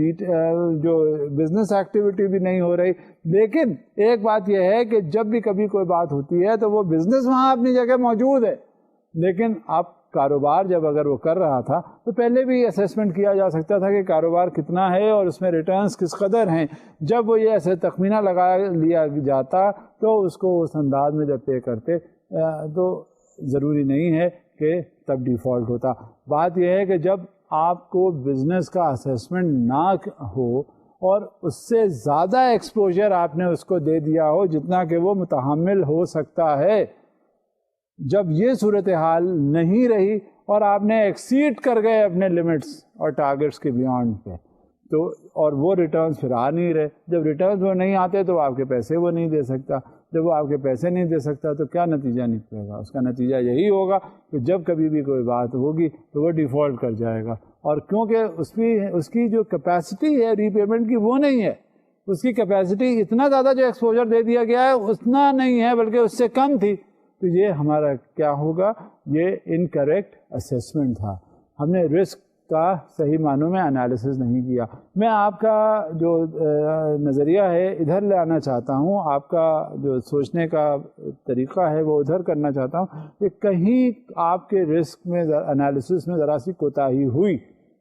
جو بزنس ایکٹیویٹی بھی نہیں ہو رہی. لیکن ایک بات یہ ہے کہ جب بھی کبھی کوئی بات ہوتی ہے تو وہ بزنس وہاں اپنی جگہ موجود ہے، لیکن آپ کاروبار جب اگر وہ کر رہا تھا تو پہلے بھی اسیسمنٹ کیا جا سکتا تھا کہ کاروبار کتنا ہے اور اس میں ریٹرنز کس قدر ہیں. جب وہ یہ ایسے تخمینہ لگا لیا جاتا تو اس کو اس انداز میں جب پے کرتے تو ضروری نہیں ہے کہ تب ڈیفالٹ ہوتا. بات یہ ہے کہ جب آپ کو بزنس کا اسیسمنٹ نہ ہو اور اس سے زیادہ ایکسپوجر آپ نے اس کو دے دیا ہو جتنا کہ وہ متحمل ہو سکتا ہے, جب یہ صورتحال نہیں رہی اور آپ نے ایکسیڈ کر گئے اپنے لمٹس اور ٹارگیٹس کے بیانڈ پہ, تو اور وہ ریٹرنز پھر آ نہیں رہے. جب ریٹرنز وہ نہیں آتے تو آپ کے پیسے وہ نہیں دے سکتا. جب وہ آپ کے پیسے نہیں دے سکتا تو کیا نتیجہ نکلے گا؟ اس کا نتیجہ یہی ہوگا کہ جب کبھی بھی کوئی بات ہوگی تو وہ ڈیفالٹ کر جائے گا. اور کیونکہ اس کی جو کیپیسٹی ہے ری پیمنٹ کی وہ نہیں ہے, اس کی کیپیسٹی اتنا زیادہ جو ایکسپوجر دے دیا گیا ہے اتنا نہیں ہے بلکہ اس سے کم تھی, تو یہ ہمارا کیا ہوگا؟ یہ انکریکٹ اسیسمنٹ تھا. ہم نے رسک کا صحیح معنوں میں انالیسز نہیں کیا. میں آپ کا جو نظریہ ہے ادھر لے آنا چاہتا ہوں, آپ کا جو سوچنے کا طریقہ ہے وہ ادھر کرنا چاہتا ہوں کہ کہیں آپ کے رسک میں انالیسز میں ذرا سی کوتاہی ہوئی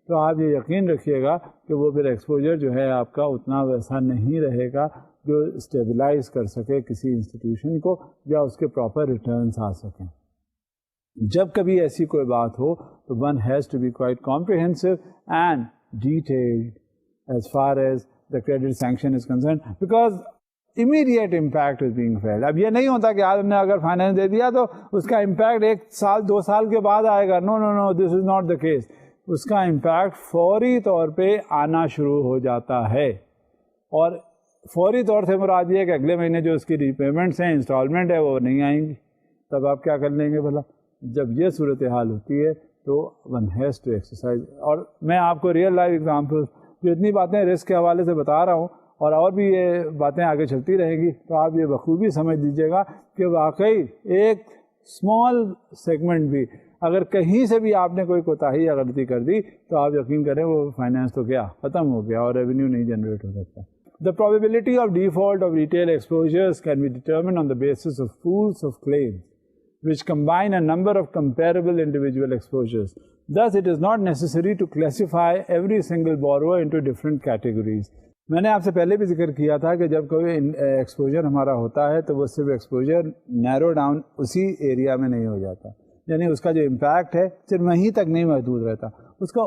تو آپ یہ یقین رکھیے گا کہ وہ پھر ایکسپوجر جو ہے آپ کا اتنا ویسا نہیں رہے گا جو اسٹیبلائز کر سکے کسی انسٹیٹیوشن کو یا اس کے پراپر ریٹرنس آ سکیں. جب کبھی ایسی کوئی بات ہو تو one has to be quite comprehensive and detailed as far as the credit sanction is concerned, because immediate impact is being felt. اب یہ نہیں ہوتا کہ آج ہم نے اگر فائنینس دے دیا تو اس کا امپیکٹ 1 سال 2 سال کے بعد آئے گا. نو نو نو, دس از ناٹ دا کیس. اس کا امپیکٹ فوری طور پہ آنا شروع ہو جاتا ہے, اور فوری طور سے مراد یہ ہے کہ اگلے مہینے جو اس کی ری پیمنٹس ہیں, انسٹالمنٹ ہے, وہ نہیں آئیں گی. تب آپ کیا کر لیں گے بھلا؟ جب یہ صورتحال ہوتی ہے تو ون ہیز ٹو ایکسرسائز. اور میں آپ کو ریئل لائف ایگزامپل جو اتنی باتیں رسک کے حوالے سے بتا رہا ہوں اور بھی یہ باتیں آگے چلتی رہیں گی, تو آپ یہ بخوبی سمجھ لیجیے گا کہ واقعی ایک اسمال سیگمنٹ بھی اگر کہیں سے بھی آپ نے کوئی کوتاہی یا غلطی کر دی تو آپ یقین کریں وہ فائنینس تو کیا ختم ہو گیا اور ریونیو نہیں جنریٹ ہو سکتا. The probability of default of retail exposures can be determined on the basis of pools of claims which combine a number of comparable individual exposures. Thus, it is not necessary to classify every single borrower into different categories. میں نے آپ سے پہلے بھی ذکر کیا تھا کہ جب کوئی ایکسپوجر ہمارا ہوتا ہے تو وہ صرف ایکسپوجر نیرو ڈاؤن اسی ایریا میں نہیں ہو جاتا, یعنی اس کا جو امپیکٹ ہے صرف وہیں تک نہیں محدود رہتا, اس کا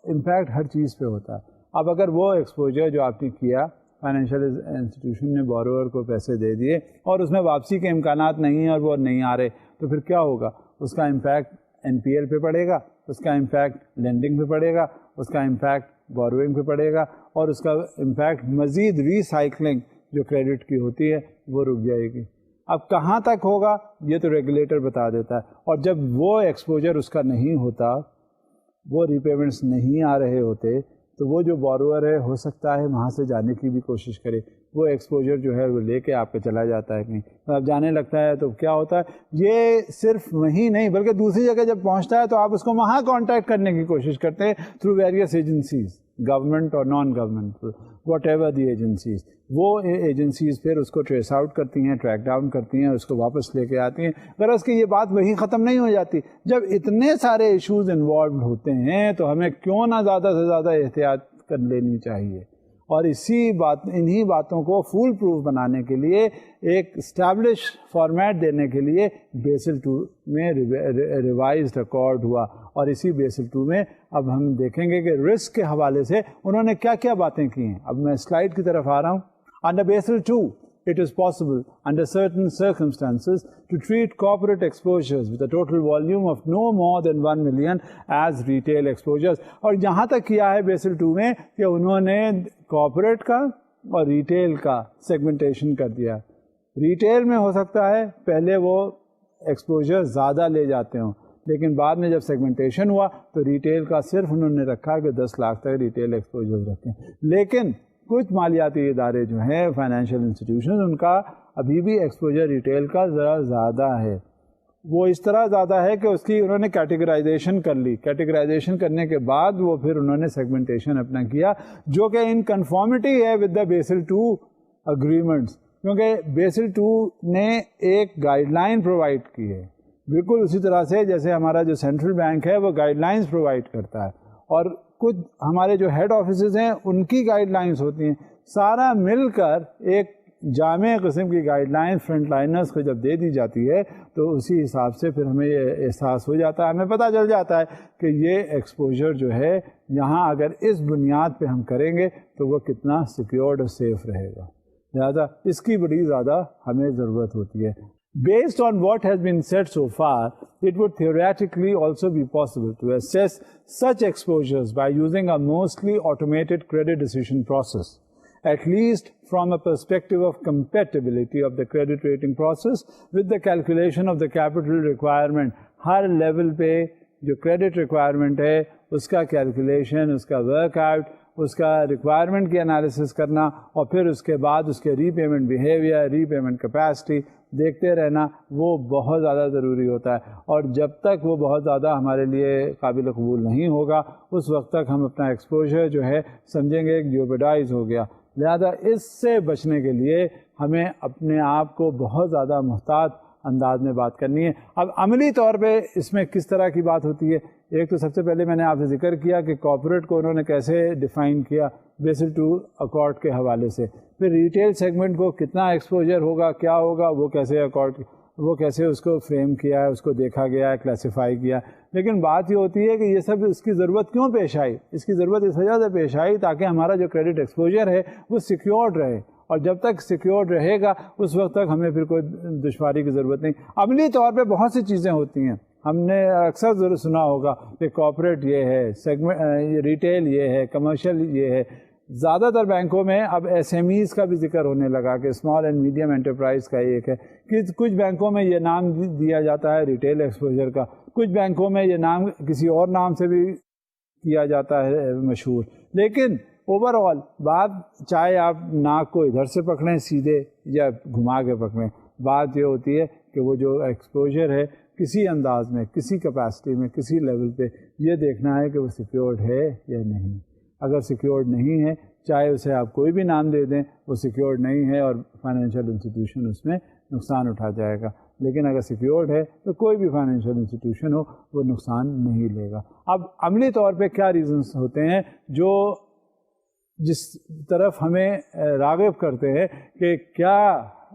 امپیکٹ ہر چیز پہ ہوتا ہے. اب اگر وہ ایکسپوجر جو آپ نے کیا, فائنینشیل انسٹیٹیوشن نے بوروور کو پیسے دے دیے اور اس میں واپسی کے امکانات نہیں ہیں اور وہ نہیں آ رہے, تو پھر کیا ہوگا؟ اس کا امپیکٹ NPL پہ پڑے گا, اس کا امپیکٹ لینڈنگ پہ پڑے گا, اس کا امپیکٹ بوروئنگ پہ پڑے گا, اور اس کا امپیکٹ مزید ری سائیکلنگ جو کریڈٹ کی ہوتی ہے وہ رک جائے گی. اب کہاں تک ہوگا یہ تو ریگولیٹر بتا دیتا ہے, اور جب وہ ایکسپوجر اس کا نہیں ہوتا, وہ ری پیمنٹس نہیں آ رہے ہوتے, تو وہ جو بوروور ہے ہو سکتا ہے وہاں سے جانے کی بھی کوشش کرے, وہ ایکسپوجر جو ہے وہ لے کے آپ پہ چلا جاتا ہے کہیں, اب جانے لگتا ہے تو کیا ہوتا ہے, یہ صرف وہیں نہیں بلکہ دوسری جگہ جب پہنچتا ہے تو آپ اس کو وہاں کانٹیکٹ کرنے کی کوشش کرتے ہیں تھرو ویریس ایجنسیز, گورنمنٹ اور non government, what ever the agencies. وہ ایجنسیز پھر اس کو ٹریس آؤٹ کرتی ہیں, ٹریک ڈاؤن کرتی ہیں, اس کو واپس لے کے آتی ہیں. غرض کہ یہ بات وہیں ختم نہیں ہو جاتی. جب اتنے سارے ایشوز انوالوڈ ہوتے ہیں تو ہمیں کیوں نہ زیادہ سے زیادہ احتیاط کر لینی چاہیے, اور انہی باتوں کو فول پروف بنانے کے لیے ایک اسٹیبلش فارمیٹ دینے کے لیے بیسل 2 میں ریوائزڈ اکارڈ ہوا, اور اسی بیسل 2 میں اب ہم دیکھیں گے کہ رسک کے حوالے سے انہوں نے کیا کیا باتیں کی ہیں. اب میں سلائڈ کی طرف آ رہا ہوں. Under Basel II, it is possible under certain circumstances to treat corporate exposures with a total volume of no more than 1 million as retail exposures. اور یہاں تک کیا ہے بیسل 2 میں کہ انہوں نے کارپوریٹ کا اور ریٹیل کا سیگمنٹیشن کر دیا. ریٹیل میں ہو سکتا ہے پہلے وہ ایکسپوجر زیادہ لے جاتے ہوں, لیکن بعد میں جب سیگمنٹیشن ہوا تو ریٹیل کا صرف انہوں نے رکھا کہ 10 لاکھ تک ریٹیل ایکسپوجر رکھیں. لیکن کچھ مالیاتی ادارے جو ہیں فائنینشیل انسٹیٹیوشن, ان کا ابھی بھی ایکسپوجر ریٹیل کا ذرا زیادہ ہے. وہ اس طرح زیادہ ہے کہ اس کی انہوں نے کیٹیگرائزیشن کر لی. کیٹیگرائزیشن کرنے کے بعد وہ پھر انہوں نے سیگمنٹیشن اپنا کیا, جو کہ ان کنفارمٹی ہے ود دا بیسل 2 اگریمنٹس, کیونکہ بیسل 2 نے ایک گائیڈ لائن پرووائڈ کی ہے. بالکل اسی طرح سے جیسے ہمارا جو سینٹرل بینک ہے وہ گائیڈ لائنس پرووائڈ کرتا ہے اور کچھ ہمارے جو ہیڈ آفیسز ہیں ان کی گائیڈ لائنس ہوتی ہیں، سارا مل کر ایک جامع قسم کی گائیڈ لائن فرنٹ لائنرز کو جب دے دی جاتی ہے تو اسی حساب سے پھر ہمیں یہ احساس ہو جاتا ہے، ہمیں پتہ چل جاتا ہے کہ یہ ایکسپوجر جو ہے یہاں اگر اس بنیاد پہ ہم کریں گے تو وہ کتنا سیکیورڈ اور سیف رہے گا، لہذا اس کی بڑی زیادہ ہمیں ضرورت ہوتی ہے. Based on what has been said so far, it would theoretically also be possible to assess such exposures by using a mostly automated credit decision process, at least from a perspective of compatibility of the credit rating process with the calculation of the capital requirement. Hare level پہ جو credit requirement ہے اس کا calculation, اس کا work out, اس کا requirement کی analysis کرنا اور پھر اس کے بعد اس کے ری پیمنٹ بیہیویئر، ری پیمنٹ کیپیسٹی دیکھتے رہنا، وہ بہت زیادہ ضروری ہوتا ہے. اور جب تک وہ بہت زیادہ ہمارے لیے قابل قبول نہیں ہوگا اس وقت تک ہم اپنا ایکسپوجر جو ہے سمجھیں گے کہ جیوپیڈائز ہو گیا. لہذا اس سے بچنے کے لیے ہمیں اپنے آپ کو بہت زیادہ محتاط انداز میں بات کرنی ہے. اب عملی طور پہ اس میں کس طرح کی بات ہوتی ہے؟ ایک تو سب سے پہلے میں نے آپ سے ذکر کیا کہ کارپوریٹ کو انہوں نے کیسے ڈیفائن کیا بیسل ٹو اکارڈ کے حوالے سے. پھر ریٹیل سیگمنٹ کو کتنا ایکسپوجر ہوگا، کیا ہوگا، وہ کیسے اکارڈ، وہ کیسے اس کو فریم کیا ہے، اس کو دیکھا گیا ہے، کلاسیفائی کیا. لیکن بات یہ ہوتی ہے کہ یہ سب اس کی ضرورت کیوں پیش آئی؟ اس کی ضرورت اس وجہ سے پیش آئی تاکہ ہمارا جو کریڈٹ ایکسپوجر ہے وہ سیکیورڈ رہے، اور جب تک سیکیورڈ رہے گا اس وقت تک ہمیں پھر کوئی دشواری کی ضرورت نہیں. عملی طور پہ بہت سی چیزیں ہوتی ہیں، ہم نے اکثر ضرور سنا ہوگا کہ کارپوریٹ یہ ہے، سیگمنٹ ریٹیل یہ ہے، کمرشل یہ ہے. زیادہ تر بینکوں میں اب ایس ایم ایز کا بھی ذکر ہونے لگا کہ اسمال اینڈ میڈیم انٹرپرائز کا ایک ہے کہ کچھ بینکوں میں یہ نام دیا جاتا ہے ریٹیل ایکسپوجر کا، کچھ بینکوں میں یہ نام کسی اور نام سے بھی کیا جاتا ہے مشہور. لیکن اوور آل بات، چاہے آپ ناک کو ادھر سے پکڑیں سیدھے یا گھما کے پکڑیں، بات یہ ہوتی ہے کہ وہ جو ایکسپوجر ہے کسی انداز میں، کسی کیپیسٹی میں، کسی لیول پہ یہ دیکھنا ہے کہ وہ سیکیورڈ ہے یا نہیں. اگر سیکیورڈ نہیں ہے، چاہے اسے آپ کوئی بھی نام دے دیں، وہ سیکیورڈ نہیں ہے اور فائنینشیل انسٹیٹیوشن اس میں نقصان اٹھا جائے گا. لیکن اگر سیکیورڈ ہے تو کوئی بھی فائنینشیل انسٹیٹیوشن ہو وہ نقصان نہیں لے گا. اب عملی طور پہ کیا ریزنس ہوتے ہیں جو جس طرف ہمیں راغب کرتے ہیں کہ کیا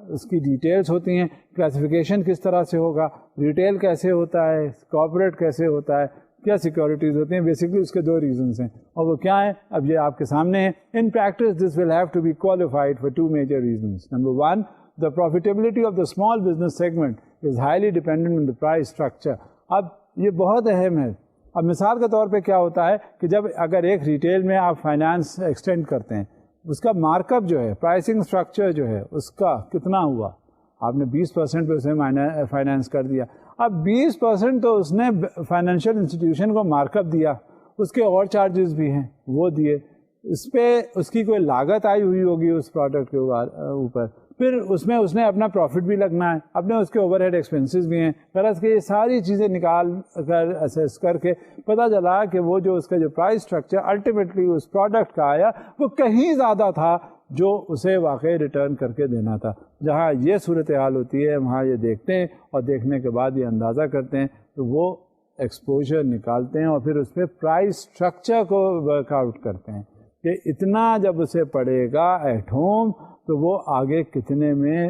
اس کی ڈیٹیلز ہوتی ہیں، کلاسیفیکیشن کس طرح سے ہوگا، ریٹیل کیسے ہوتا ہے، کارپوریٹ کیسے ہوتا ہے، کیا سیکورٹیز ہوتی ہیں. بیسکلی اس کے دو ریزنس ہیں اور وہ کیا ہیں اب یہ آپ کے سامنے ہیں. In practice this will have to be qualified for two major reasons. Number one, the profitability of the small business segment is highly dependent on the price structure. اب یہ بہت اہم ہے. اب مثال کے طور پہ کیا ہوتا ہے کہ جب اگر ایک ریٹیل میں آپ فائنانس ایکسٹینڈ کرتے ہیں، اس کا مارک اپ جو ہے، پرائسنگ اسٹرکچر جو ہے اس کا کتنا ہوا، آپ نے 20% پہ اسے فائنانس کر دیا. اب 20% تو اس نے فائنینشیل انسٹیٹیوشن کو مارک اپ دیا، اس کے اور چارجز بھی ہیں وہ دیے، اس پہ اس کی کوئی لاگت آئی ہوئی ہوگی اس پروڈکٹ کے اوپر، پھر اس میں اس نے اپنا پروفٹ بھی لگنا ہے، اپنے اس کے اوور ہیڈ ایکسپینسز بھی ہیں. غرض کہ یہ ساری چیزیں نکال کر اسیس کر کے پتہ چلا کہ وہ جو اس کا جو پرائس اسٹرکچر الٹیمیٹلی اس پروڈکٹ کا آیا وہ کہیں زیادہ تھا جو اسے واقعی ریٹرن کر کے دینا تھا. جہاں یہ صورتحال ہوتی ہے وہاں یہ دیکھتے ہیں اور دیکھنے کے بعد یہ اندازہ کرتے ہیں تو وہ ایکسپوجر نکالتے ہیں اور پھر اس پہ پرائس اسٹرکچر کو ورک آؤٹ کرتے ہیں کہ اتنا جب اسے پڑے گا ایٹ ہوم تو وہ آگے کتنے میں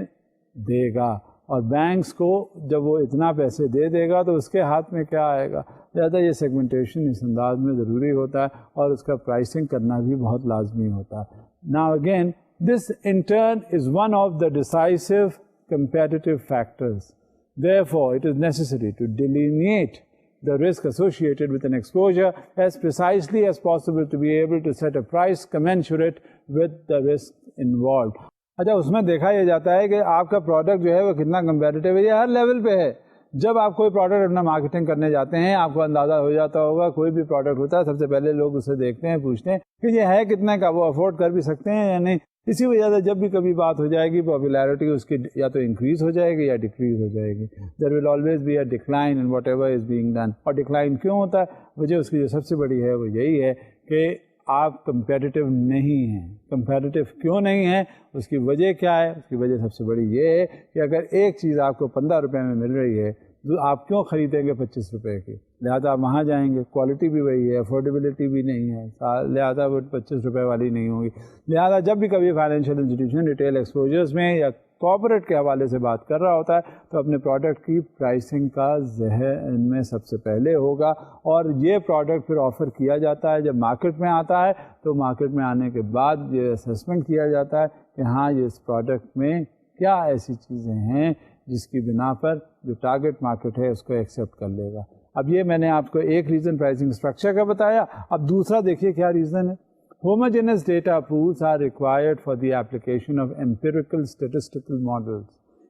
دے گا، اور بینکس کو جب وہ اتنا پیسے دے گا تو اس کے ہاتھ میں کیا آئے گا. لہٰذا یہ سیگمنٹیشن اس انداز میں ضروری ہوتا ہے اور اس کا پرائسنگ کرنا بھی بہت لازمی ہوتا ہے. Now again, this in turn is one of the decisive competitive factors. Therefore, it is necessary to delineate the risk associated with an exposure as precisely as possible to be able to set a price commensurate with the risk involved. اچھا، اس میں دیکھا یہ جاتا ہے کہ آپ کا product جو ہے وہ کتنا کمپیٹیو ہے. یہ ہر لیول پہ ہے. جب آپ کوئی پروڈکٹ اپنا مارکیٹنگ کرنے جاتے ہیں آپ کو اندازہ ہو جاتا ہوگا، کوئی بھی پروڈکٹ ہوتا ہے سب سے پہلے لوگ اسے دیکھتے ہیں، پوچھتے ہیں کہ یہ ہے کتنے کا، وہ افورڈ کر بھی سکتے ہیں یا نہیں. اسی وجہ سے جب بھی کبھی بات ہو جائے گی پاپولیرٹی اس کی یا تو انکریز ہو جائے گی یا ڈیکریز ہو جائے گی. There will always be a decline in whatever is being done. اور ڈکلائن کیوں ہوتا ہے؟ وجہ اس کی جو سب سے بڑی ہے وہ یہی ہے کہ آپ کمپیٹیٹیو نہیں ہیں. کمپیٹیٹیو کیوں نہیں ہیں؟ اس کی وجہ کیا ہے؟ اس کی وجہ سب سے بڑی یہ ہے کہ اگر ایک چیز آپ کو 15 روپے میں مل رہی ہے آپ کیوں خریدیں گے 25 روپے کی؟ لہٰذا آپ وہاں جائیں گے، کوالٹی بھی وہی ہے، افورڈیبلٹی بھی نہیں ہے، لہٰذا وہ 25 روپے والی نہیں ہوگی. لہٰذا جب بھی کبھی فائنینشیل انسٹیٹیوشن ریٹیل ایکسپوجرز میں یا کارپوریٹ کے حوالے سے بات کر رہا ہوتا ہے تو اپنے پروڈکٹ کی پرائسنگ کا ذہن میں سب سے پہلے ہوگا، اور یہ پروڈکٹ پھر آفر کیا جاتا ہے. جب مارکیٹ میں آتا ہے تو مارکیٹ میں آنے کے بعد یہ اسیسمنٹ کیا جاتا ہے کہ ہاں یہ اس پروڈکٹ میں کیا ایسی چیزیں ہیں جس کی بنا پر جو ٹارگیٹ مارکیٹ ہے اس کو ایکسیپٹ کر لے گا. اب یہ میں نے آپ کو ایک ریزن پرائسنگ اسٹرکچر کا بتایا. اب دوسرا دیکھیے کیا ریزن ہے. Homogeneous data pools are required for the application of empirical statistical models.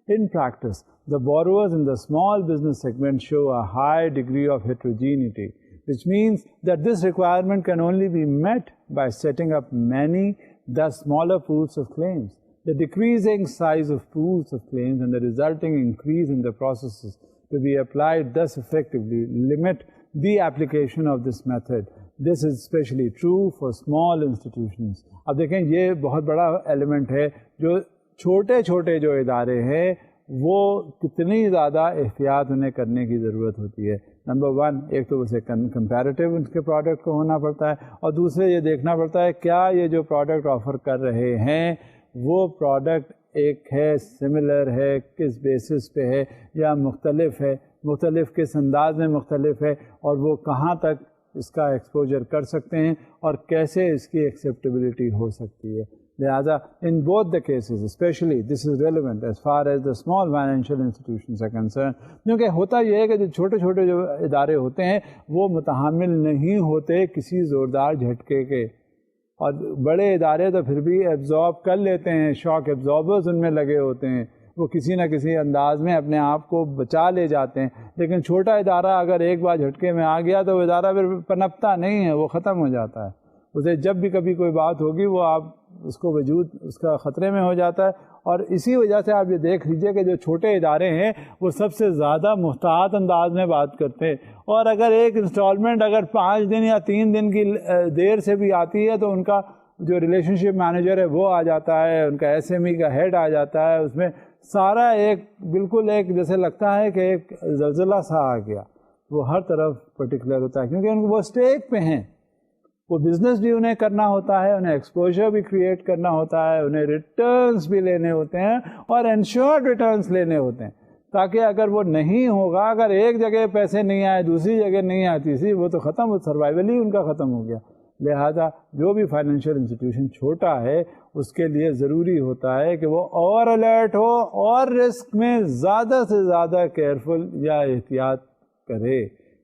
In practice, the borrowers in the small business segment show a high degree of heterogeneity, which means that this requirement can only be met by setting up many, thus smaller pools of claims. The decreasing size of pools of claims and the resulting increase in the processes to be applied thus effectively limit the application of this method. This is especially true for small institutions. اب دیکھیں یہ بہت بڑا element ہے. جو چھوٹے چھوٹے جو ادارے ہیں وہ کتنی زیادہ احتیاط انہیں کرنے کی ضرورت ہوتی ہے. نمبر 1 ایک تو اسے کمپیریٹیو ان کے پروڈکٹ کو ہونا پڑتا ہے، اور دوسرے یہ دیکھنا پڑتا ہے کیا یہ جو پروڈکٹ آفر کر رہے ہیں وہ پروڈکٹ ایک ہے، سملر ہے، کس بیسس پہ ہے، یا مختلف ہے، مختلف کس انداز میں مختلف ہے، اور وہ کہاں تک اس کا ایکسپوجر کر سکتے ہیں اور کیسے اس کی ایکسیپٹیبلٹی ہو سکتی ہے. لہٰذا in both the cases specially this is relevant as far as the small financial institutions are concern. کیونکہ ہوتا یہ ہے کہ جو چھوٹے چھوٹے جو ادارے ہوتے ہیں وہ متحمل نہیں ہوتے کسی زوردار جھٹکے کے، اور بڑے ادارے تو پھر بھی ایبزارب کر لیتے ہیں، شاک ایبزاربرز ان میں لگے ہوتے ہیں، وہ کسی نہ کسی انداز میں اپنے آپ کو بچا لے جاتے ہیں. لیکن چھوٹا ادارہ اگر ایک بار جھٹکے میں آ گیا تو وہ ادارہ پھر پنپتا نہیں ہے، وہ ختم ہو جاتا ہے. اسے جب بھی کبھی کوئی بات ہوگی وہ آپ اس کو وجود اس کا خطرے میں ہو جاتا ہے. اور اسی وجہ سے آپ یہ دیکھ لیجئے کہ جو چھوٹے ادارے ہیں وہ سب سے زیادہ محتاط انداز میں بات کرتے ہیں، اور اگر ایک انسٹالمنٹ اگر 5 دن یا 3 دن کی دیر سے بھی آتی ہے تو ان کا جو ریلیشن شپ مینیجر ہے وہ آ جاتا ہے، ان کا ایس ایم ای کا ہیڈ آ جاتا ہے. اس میں سارا ایک بالکل ایک جیسے لگتا ہے کہ ایک زلزلہ سا آ گیا. وہ ہر طرف پرٹیکولر ہوتا ہے کیونکہ ان کو وہ اسٹیک پہ ہیں، وہ بزنس بھی انہیں کرنا ہوتا ہے، انہیں ایکسپوجر بھی کریٹ کرنا ہوتا ہے، انہیں ریٹرنس بھی لینے ہوتے ہیں اور انشورڈ ریٹرنس لینے ہوتے ہیں، تاکہ اگر وہ نہیں ہوگا، اگر ایک جگہ پیسے نہیں آئے دوسری جگہ نہیں آئے تیسری، وہ تو ختم، وہ سروائیول ہی ان کا ختم ہو گیا. لہذا جو بھی فائنینشیل انسٹیٹیوشن چھوٹا ہے اس کے لیے ضروری ہوتا ہے کہ وہ اور الرٹ ہو اور رسک میں زیادہ سے زیادہ کیئرفل یا احتیاط کرے،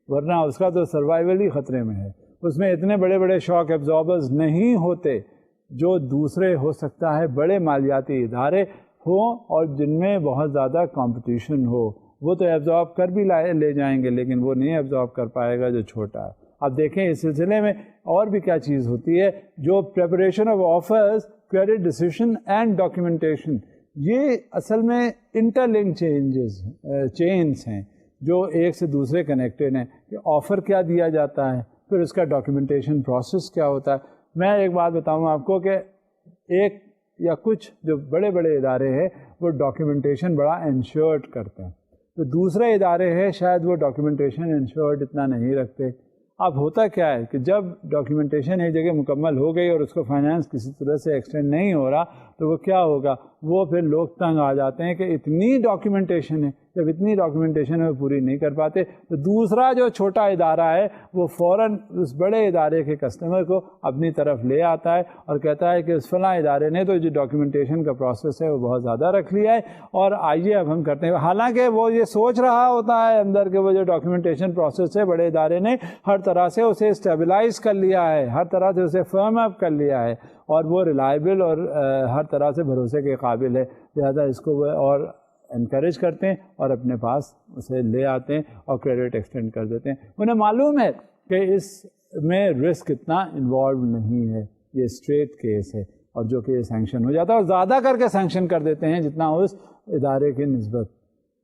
ورنہ اس کا تو سروائیول ہی خطرے میں ہے. اس میں اتنے بڑے بڑے شاک ایبزاربرز نہیں ہوتے جو دوسرے ہو سکتا ہے بڑے مالیاتی ادارے ہوں اور جن میں بہت زیادہ کمپٹیشن ہو. وہ تو ایبزارب کر بھی لے جائیں گے لیکن وہ نہیں ایبزارب کر پائے گا جو چھوٹا ہے. اب دیکھیں اس سلسلے میں اور بھی کیا چیز ہوتی ہے. جو preparation of offers, credit decision and documentation, یہ اصل میں انٹر لنک چینز ہیں جو ایک سے دوسرے کنیکٹڈ ہیں. کہ آفر کیا دیا جاتا ہے، پھر اس کا ڈاکیومنٹیشن پروسیس کیا ہوتا ہے. میں ایک بات بتاؤں آپ کو کہ ایک یا کچھ جو بڑے بڑے ادارے ہیں وہ ڈاکیومنٹیشن بڑا انشورڈ کرتے ہیں، تو دوسرے ادارے ہیں شاید وہ ڈاکیومنٹیشن انشورڈ اتنا نہیں رکھتے. اب ہوتا کیا ہے کہ جب ڈاکیومنٹیشن ایک جگہ مکمل ہو گئی اور اس کو فائنانس کسی طرح سے ایکسٹینڈ نہیں ہو رہا تو وہ کیا ہوگا، وہ پھر لوگ تنگ آ جاتے ہیں کہ اتنی ڈاکیومنٹیشن ہے، جب اتنی ڈاکیومنٹیشن ہے وہ پوری نہیں کر پاتے تو دوسرا جو چھوٹا ادارہ ہے وہ فوراً اس بڑے ادارے کے کسٹمر کو اپنی طرف لے آتا ہے اور کہتا ہے کہ اس فلاں ادارے نے تو جو ڈاکیومنٹیشن کا پروسیس ہے وہ بہت زیادہ رکھ لیا ہے اور آئیے اب ہم کرتے ہیں. حالانکہ وہ یہ سوچ رہا ہوتا ہے اندر کہ وہ جو ڈاکیومنٹیشن پروسیس ہے بڑے ادارے نے ہر طرح سے اسے اسٹیبلائز کر لیا ہے، ہر طرح سے اسے فرم اپ کر لیا ہے اور وہ ریلائبل اور ہر طرح سے بھروسے کے قابل ہے. لہذا اس کو وہ اور انکریج کرتے ہیں اور اپنے پاس اسے لے آتے ہیں اور کریڈٹ ایکسٹینڈ کر دیتے ہیں. انہیں معلوم ہے کہ اس میں رسک اتنا انوالو نہیں ہے، یہ اسٹریٹ کیس ہے اور جو کہ یہ سینکشن ہو جاتا ہے اور زیادہ کر کے سینکشن کر دیتے ہیں جتنا اس ادارے کی نسبت.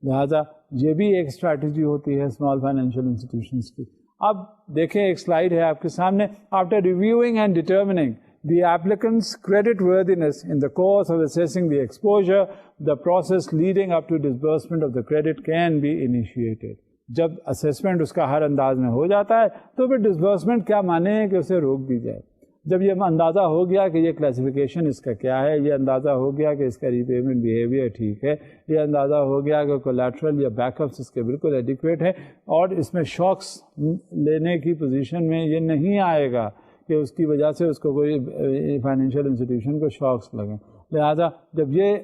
لہذا یہ بھی ایک اسٹریٹجی ہوتی ہے اسمال فائنینشیل انسٹیٹیوشنس کی. اب دیکھیں ایک سلائیڈ ہے آپ کے سامنے. After reviewing and determining the applicant's creditworthiness in the course of assessing the exposure, the process leading up to disbursement of the credit can be initiated. جب assessment اس کا ہر انداز میں ہو جاتا ہے تو پھر disbursement کیا مانے کہ اسے روک دی جائے. جب یہ اندازہ ہو گیا کہ یہ کلاسیفیکیشن اس کا کیا ہے, یہ اندازہ ہو گیا کہ اس کا ری پیمنٹ بیہیویئر ٹھیک ہے, یہ اندازہ ہو گیا کہ کولیٹرل یا بیک اپس اس کے بالکل ایڈیکویٹ ہے, اور اس میں شاکس لینے کی پوزیشن میں یہ نہیں آئے گا کہ اس کی وجہ سے اس کو کوئی فائنینشیل انسٹیٹیوشن کو شاکس لگیں. لہٰذا جب یہ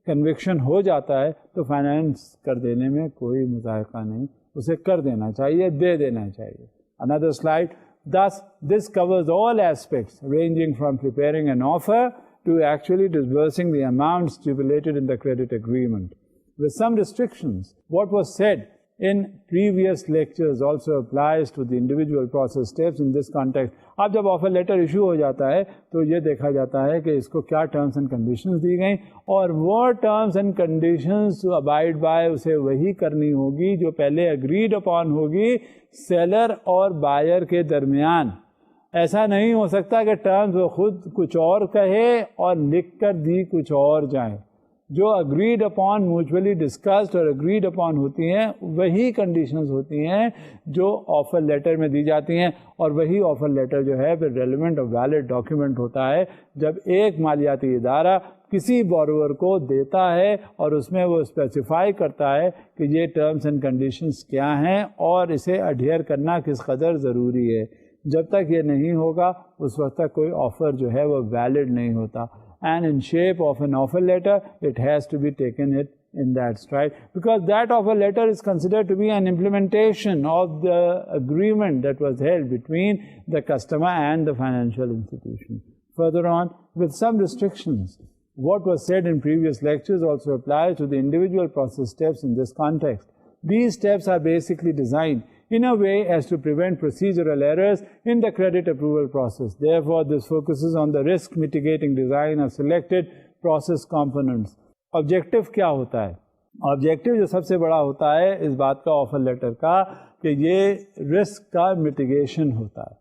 کنوکشن ہو جاتا ہے تو فائنینس کر دینے میں کوئی مذائقہ نہیں, اسے کر دینا چاہیے, دے دینا چاہیے. Another slide. Thus, this covers all aspects ranging from preparing an offer to actually disbursing the amount stipulated in the credit agreement. With some restrictions, what was said in previous lectures also applies to the individual process steps in this context. اب جب offer letter issue ہو جاتا ہے تو یہ دیکھا جاتا ہے کہ اس کو کیا ٹرمز اینڈ کنڈیشنز دی گئیں, اور وہ terms and conditions abide by اسے وہی کرنی ہوگی جو پہلے اگریڈ اپان ہوگی سیلر اور بائر کے درمیان. ایسا نہیں ہو سکتا کہ ٹرمز وہ خود کچھ اور کہے اور لکھ کر دی کچھ اور جائیں. جو اگریڈ اپان میوچولی ڈسکسڈ اور اگریڈ اپان ہوتی ہیں وہی کنڈیشنز ہوتی ہیں جو آفر لیٹر میں دی جاتی ہیں, اور وہی آفر لیٹر جو ہے پھر ریلیونٹ اور ویلڈ ڈاکیومنٹ ہوتا ہے جب ایک مالیاتی ادارہ کسی بورور کو دیتا ہے اور اس میں وہ اسپیسیفائی کرتا ہے کہ یہ ٹرمز اینڈ کنڈیشنز کیا ہیں اور اسے اڈھیئر کرنا کس قدر ضروری ہے. جب تک یہ نہیں ہوگا اس وقت تک کوئی آفر جو ہے وہ ویلڈ نہیں ہوتا. And in shape of an offer letter, it has to be taken in that stride, because that offer letter is considered to be an implementation of the agreement that was held between the customer and the financial institution. Further on, with some restrictions, what was said in previous lectures also applies to the individual process steps in this context. These steps are basically designed in a way as to prevent procedural errors in the credit approval process. Therefore, this focuses on the risk mitigating design of selected process components. Objective کیا ہوتا ہے؟ Objective جو سب سے بڑا ہوتا ہے اس بات کا آفر لیٹر کا کہ یہ رسک کا میٹیگیشن ہوتا ہے.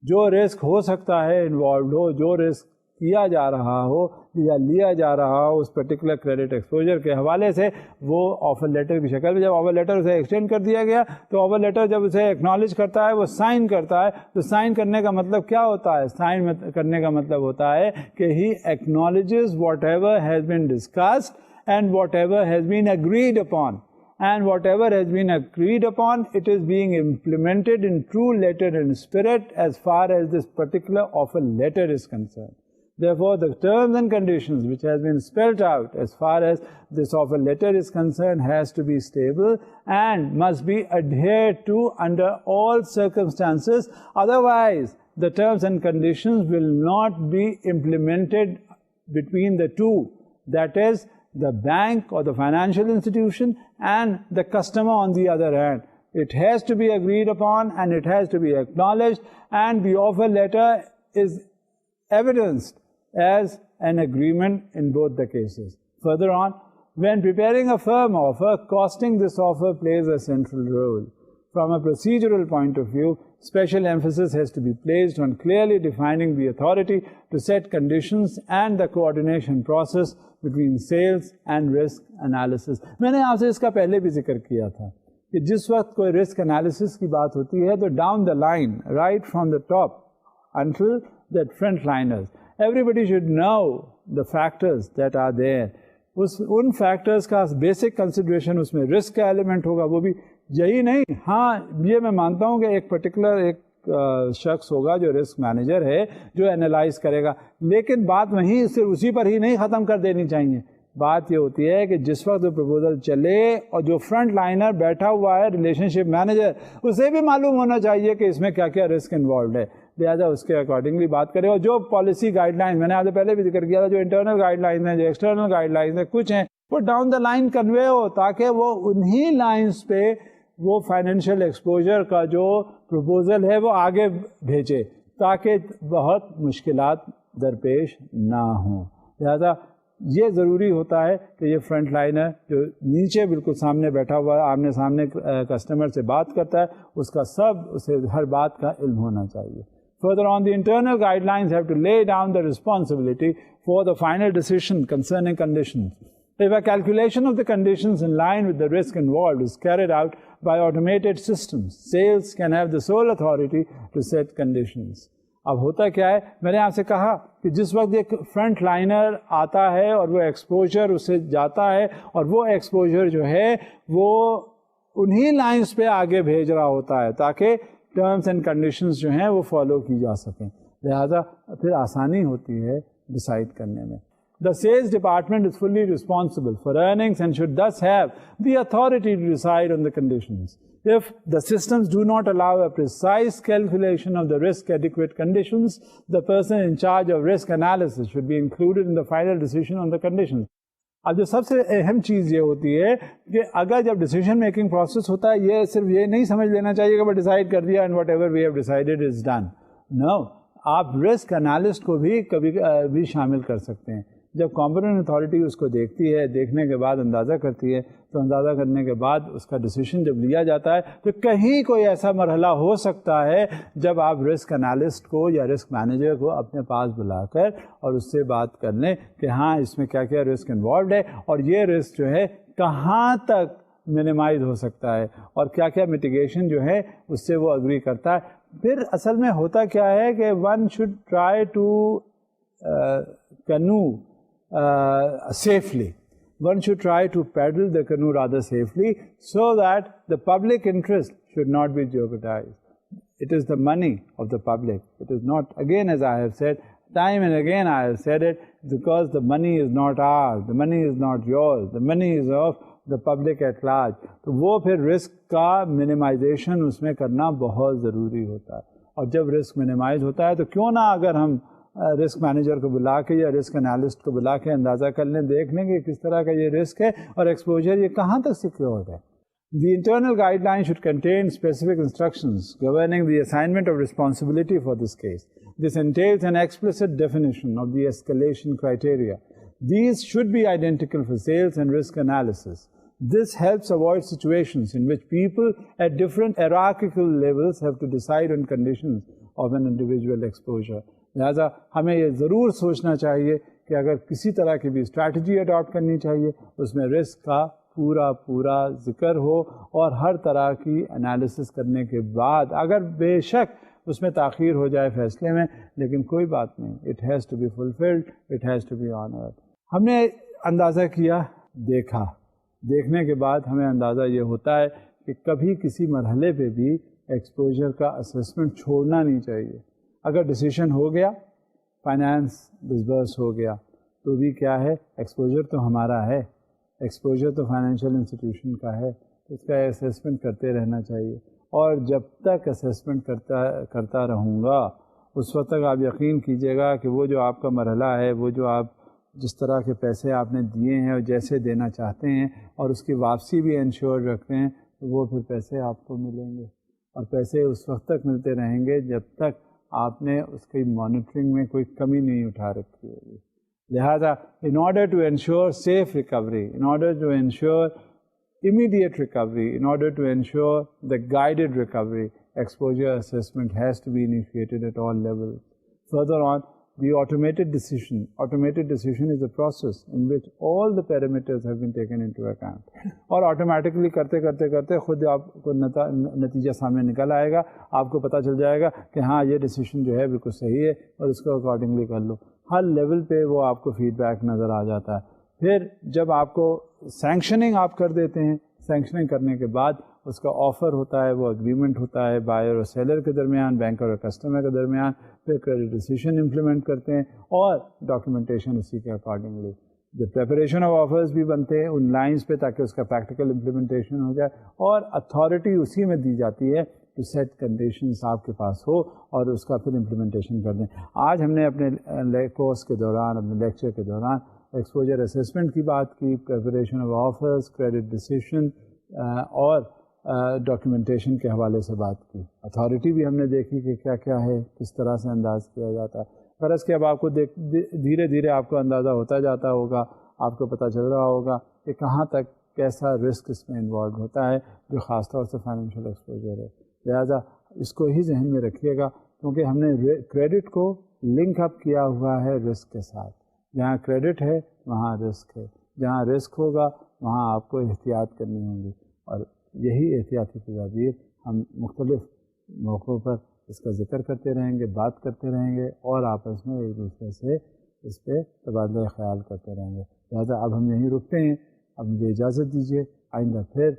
جو رسک ہو سکتا ہے انوالوڈ ہو, جو رسک کیا جا رہا ہو یا لیا جا رہا ہو اس پرٹیکولر کریڈٹ ایکسپوجر کے حوالے سے, وہ آفر لیٹر کی شکل میں جب آفر لیٹر اسے ایکسٹینڈ کر دیا گیا تو آفر لیٹر جب اسے ایکنالج کرتا ہے وہ سائن کرتا ہے. تو سائن کرنے کا مطلب کیا ہوتا ہے؟ سائن کرنے کا مطلب ہوتا ہے کہ he acknowledges whatever has been discussed and whatever has been agreed upon. And whatever has been agreed upon, it is being implemented in true letter and spirit as far as this particular offer letter is concerned. Therefore, the terms and conditions which has been spelled out as far as this offer letter is concerned has to be stable and must be adhered to under all circumstances. Otherwise, the terms and conditions will not be implemented between the two. That is, the bank or the financial institution and the customer on the other hand. It has to be agreed upon and it has to be acknowledged, and the offer letter is evidenced as an agreement in both the cases. Further on, when preparing a firm offer, costing this offer plays a central role. From a procedural point of view, special emphasis has to be placed on clearly defining the authority to set conditions and the coordination process between sales and risk analysis. میں نے آپ سے اس کا پہلے بھی ذکر کیا تھا کہ جس وقت کوئی رسک انالیسس کی بات ہوتی ہے تو down the line, right from the top until the front liners, everybody should know the factors that are there. In factors کا بیسک کنسیڈریشن اس میں رسک کا ایلیمنٹ ہوگا. وہ بھی یہی نہیں, ہاں یہ میں مانتا ہوں کہ ایک پرٹیکولر ایک شخص ہوگا جو رسک مینیجر ہے جو انالائز کرے گا, لیکن بات وہیں صرف اسی پر ہی نہیں ختم کر دینی چاہیے. بات یہ ہوتی ہے کہ جس وقت پروپوزل چلے اور جو فرنٹ لائنر بیٹھا ہوا ہے ریلیشن شپ مینیجر, اسے بھی معلوم ہونا چاہیے کہ اس میں کیا کیا رسک انوالوڈ ہے, لہٰذا اس کے اکارڈنگلی بات کرے. اور جو پالیسی گائیڈ لائنس میں نے آپ سے پہلے بھی ذکر کیا تھا, جو انٹرنل گائیڈ لائنس ہیں, جو ایکسٹرنل گائیڈ لائنس ہیں, کچھ ہیں وہ ڈاؤن دا لائن کنوے ہو تاکہ وہ انہی لائنس پہ وہ فائنینشیل ایکسپوجر کا جو پروپوزل ہے وہ آگے بھیجے تاکہ بہت مشکلات درپیش نہ ہوں. لہذا یہ ضروری ہوتا ہے کہ یہ فرنٹ لائنر جو نیچے بالکل سامنے بیٹھا ہوا ہے, آمنے سامنے کسٹمر سے بات کرتا ہے, اس کا اسے ہر بات کا علم ہونا چاہیے. Further on, the internal guidelines have to lay down the responsibility for the final decision concerning conditions. If a calculation of the conditions in line with the risk involved is carried out by automated systems, sales can have the sole authority to set conditions. اب ہوتا کیا ہے، میں نے آپ سے کہا کہ جس وقت ایک فرنٹ لائنر آتا ہے اور وہ ایکسپوجر اسے جاتا ہے اور وہ ایکسپوجر جو ہے وہ انہی لائنز پہ آگے بھیج رہا ہوتا ہے تاکہ ٹرمز اینڈ کنڈیشنز جو ہیں وہ فالو کی جا سکیں، لہذا پھر آسانی ہوتی ہے ڈیسائیڈ کرنے میں. The sales department is fully responsible for earnings and should thus have the authority to decide on the conditions. If the systems do not allow a precise calculation of the risk-adequate conditions, the person in charge of risk analysis should be included in the final decision on the conditions. اب جو سب سے اہم چیز یہ ہوتی ہے کہ اگر جب ڈیسیژن میکنگ پروسیس ہوتا ہے، یہ صرف یہ نہیں سمجھ لینا چاہیے کہ وہ ڈیسائیڈ کر دیا and whatever we have decided is done. Now, آپ رسک انالسٹ کو بھی کبھی بھی شامل کر سکتے ہیں. جب کمپیٹنٹ اتھارٹی اس کو دیکھتی ہے، دیکھنے کے بعد اندازہ کرتی ہے، تو اندازہ کرنے کے بعد اس کا ڈیسیژن جب لیا جاتا ہے تو کہیں کوئی ایسا مرحلہ ہو سکتا ہے جب آپ رسک انالسٹ کو یا رسک مینیجر کو اپنے پاس بلا کر اور اس سے بات کر لیں کہ ہاں اس میں کیا کیا رسک انوالوڈ ہے اور یہ رسک جو ہے کہاں تک منیمائز ہو سکتا ہے اور کیا کیا میٹیگیشن جو ہے اس سے وہ اگری کرتا ہے. پھر اصل میں ہوتا کیا ہے کہ ون شوڈ ٹرائی ٹو کنو safely. One should try to paddle the canoe rather safely so that the public interest should not be jeopardized. It is the money of the public. It is not, again as I have said, time and again I have said it, because the money is not ours, the money is not yours, the money is of the public at large. تو وہ پھر risk کا minimisation اس میں کرنا بہت ضروری ہوتا ہے. اور جب رسک منیمائز ہوتا ہے تو کیوں نہ اگر ہم رسک مینیجر کو بلا کے یا رسک انالسٹ کو بلا کے اندازہ کر لیں، دیکھ لیں کہ کس طرح کا یہ رسک ہے اور ایکسپوجر یہ کہاں تک سیکیورڈ ہے. The internal guidelines should contain specific instructions governing the assignment of responsibility for this case. This entails an explicit definition of the escalation criteria. These should be identical for sales and risk analysis. This helps avoid situations in which people at different hierarchical levels have to decide on conditions of an individual exposure. لہٰذا ہمیں یہ ضرور سوچنا چاہیے کہ اگر کسی طرح کی بھی اسٹریٹجی اڈاپٹ کرنی چاہیے اس میں رسک کا پورا ذکر ہو اور ہر طرح کی انالیسس کرنے کے بعد اگر بے شک اس میں تاخیر ہو جائے فیصلے میں، لیکن کوئی بات نہیں، it has to be fulfilled, it has to be honoured. ہم نے اندازہ کیا، دیکھنے کے بعد ہمیں اندازہ یہ ہوتا ہے کہ کبھی کسی مرحلے پہ بھی ایکسپوجر کا اسیسمنٹ چھوڑنا نہیں چاہیے. اگر ڈیسیشن ہو گیا، فائنانس ڈسبرس ہو گیا، تو بھی کیا ہے، ایکسپوجر تو ہمارا ہے، ایکسپوجر تو فائنینشیل انسٹیٹیوشن کا ہے، اس کا اسیسمنٹ کرتے رہنا چاہیے. اور جب تک اسیسمنٹ کرتا رہوں گا اس وقت تک آپ یقین کیجیے گا کہ وہ جو آپ کا مرحلہ ہے، وہ جو آپ جس طرح کے پیسے آپ نے دیے ہیں اور جیسے دینا چاہتے ہیں اور اس کی واپسی بھی انشور رکھتے ہیں، تو وہ پھر پیسے آپ کو ملیں گے. اور پیسے اس وقت تک ملتے رہیں گے جب تک آپ نے اس کی مانیٹرنگ میں کوئی کمی نہیں اٹھا رکھی ہوگی. لہذا in order to ensure safe recovery, in order to ensure immediate recovery, in order to ensure the guided recovery, exposure assessment has to be initiated at all levels. Further on, the automated decision is a process in which all the parameters have been taken into account. اور automatically کرتے خود آپ کو نتیجہ سامنے نکل آئے گا، آپ کو پتہ چل جائے گا کہ ہاں یہ ڈیسیشن جو ہے بالکل صحیح ہے اور اس کو اکارڈنگلی کر لو. ہر لیول پہ وہ آپ کو فیڈ بیک نظر آ جاتا ہے. پھر جب آپ کو سینکشننگ آپ کر دیتے ہیں، سینکشننگ کرنے کے بعد اس کا آفر ہوتا ہے، وہ اگریمنٹ ہوتا ہے بائر اور سیلر کے درمیان، بینکر اور کسٹمر کے درمیان. پھر کریڈٹ ڈیسیشن امپلیمنٹ کرتے ہیں اور ڈاکیومنٹیشن اسی کے اکارڈنگلی. جب پریپریشن آف آفرز بھی بنتے ہیں ان لائنس پہ تاکہ اس کا پریکٹیکل امپلیمنٹیشن ہو جائے، اور اتھارٹی اسی میں دی جاتی ہے ٹو سیٹ کنڈیشنز آپ کے پاس ہو اور اس کا پھر امپلیمنٹیشن کر دیں. آج ہم نے اپنے کورس کے دوران، اپنے لیکچر کے دوران ایکسپوجر اسیسمنٹ کی بات کی، preparation of offers, credit decision اور ڈاکیومنٹیشن کے حوالے سے بات کی. اتھارٹی بھی ہم نے دیکھی کہ کیا کیا ہے، کس طرح سے انداز کیا جاتا ہے. غرض کہ اب آپ کو دھیرے دھیرے آپ کو اندازہ ہوتا جاتا ہوگا، آپ کو پتہ چل رہا ہوگا کہ کہاں تک کیسا رسک اس میں انوالو ہوتا ہے جو خاص طور سے فائنینشیل ایکسپوجر ہے. لہٰذا اس کو ہی ذہن میں رکھیے گا کیونکہ ہم نے کریڈٹ کو لنک اپ کیا ہوا ہے رسک کے ساتھ. جہاں کریڈٹ ہے وہاں رسک ہے، جہاں رسک ہوگا وہاں آپ کو احتیاط کرنی ہوں گی، اور یہی احتیاطی تدابیر ہم مختلف موقعوں پر اس کا ذکر کرتے رہیں گے، بات کرتے رہیں گے، اور آپس میں ایک دوسرے سے اس پہ تبادلہ خیال کرتے رہیں گے. لہٰذا اب ہم یہیں رکتے ہیں. اب مجھے اجازت دیجیے، آئندہ پھر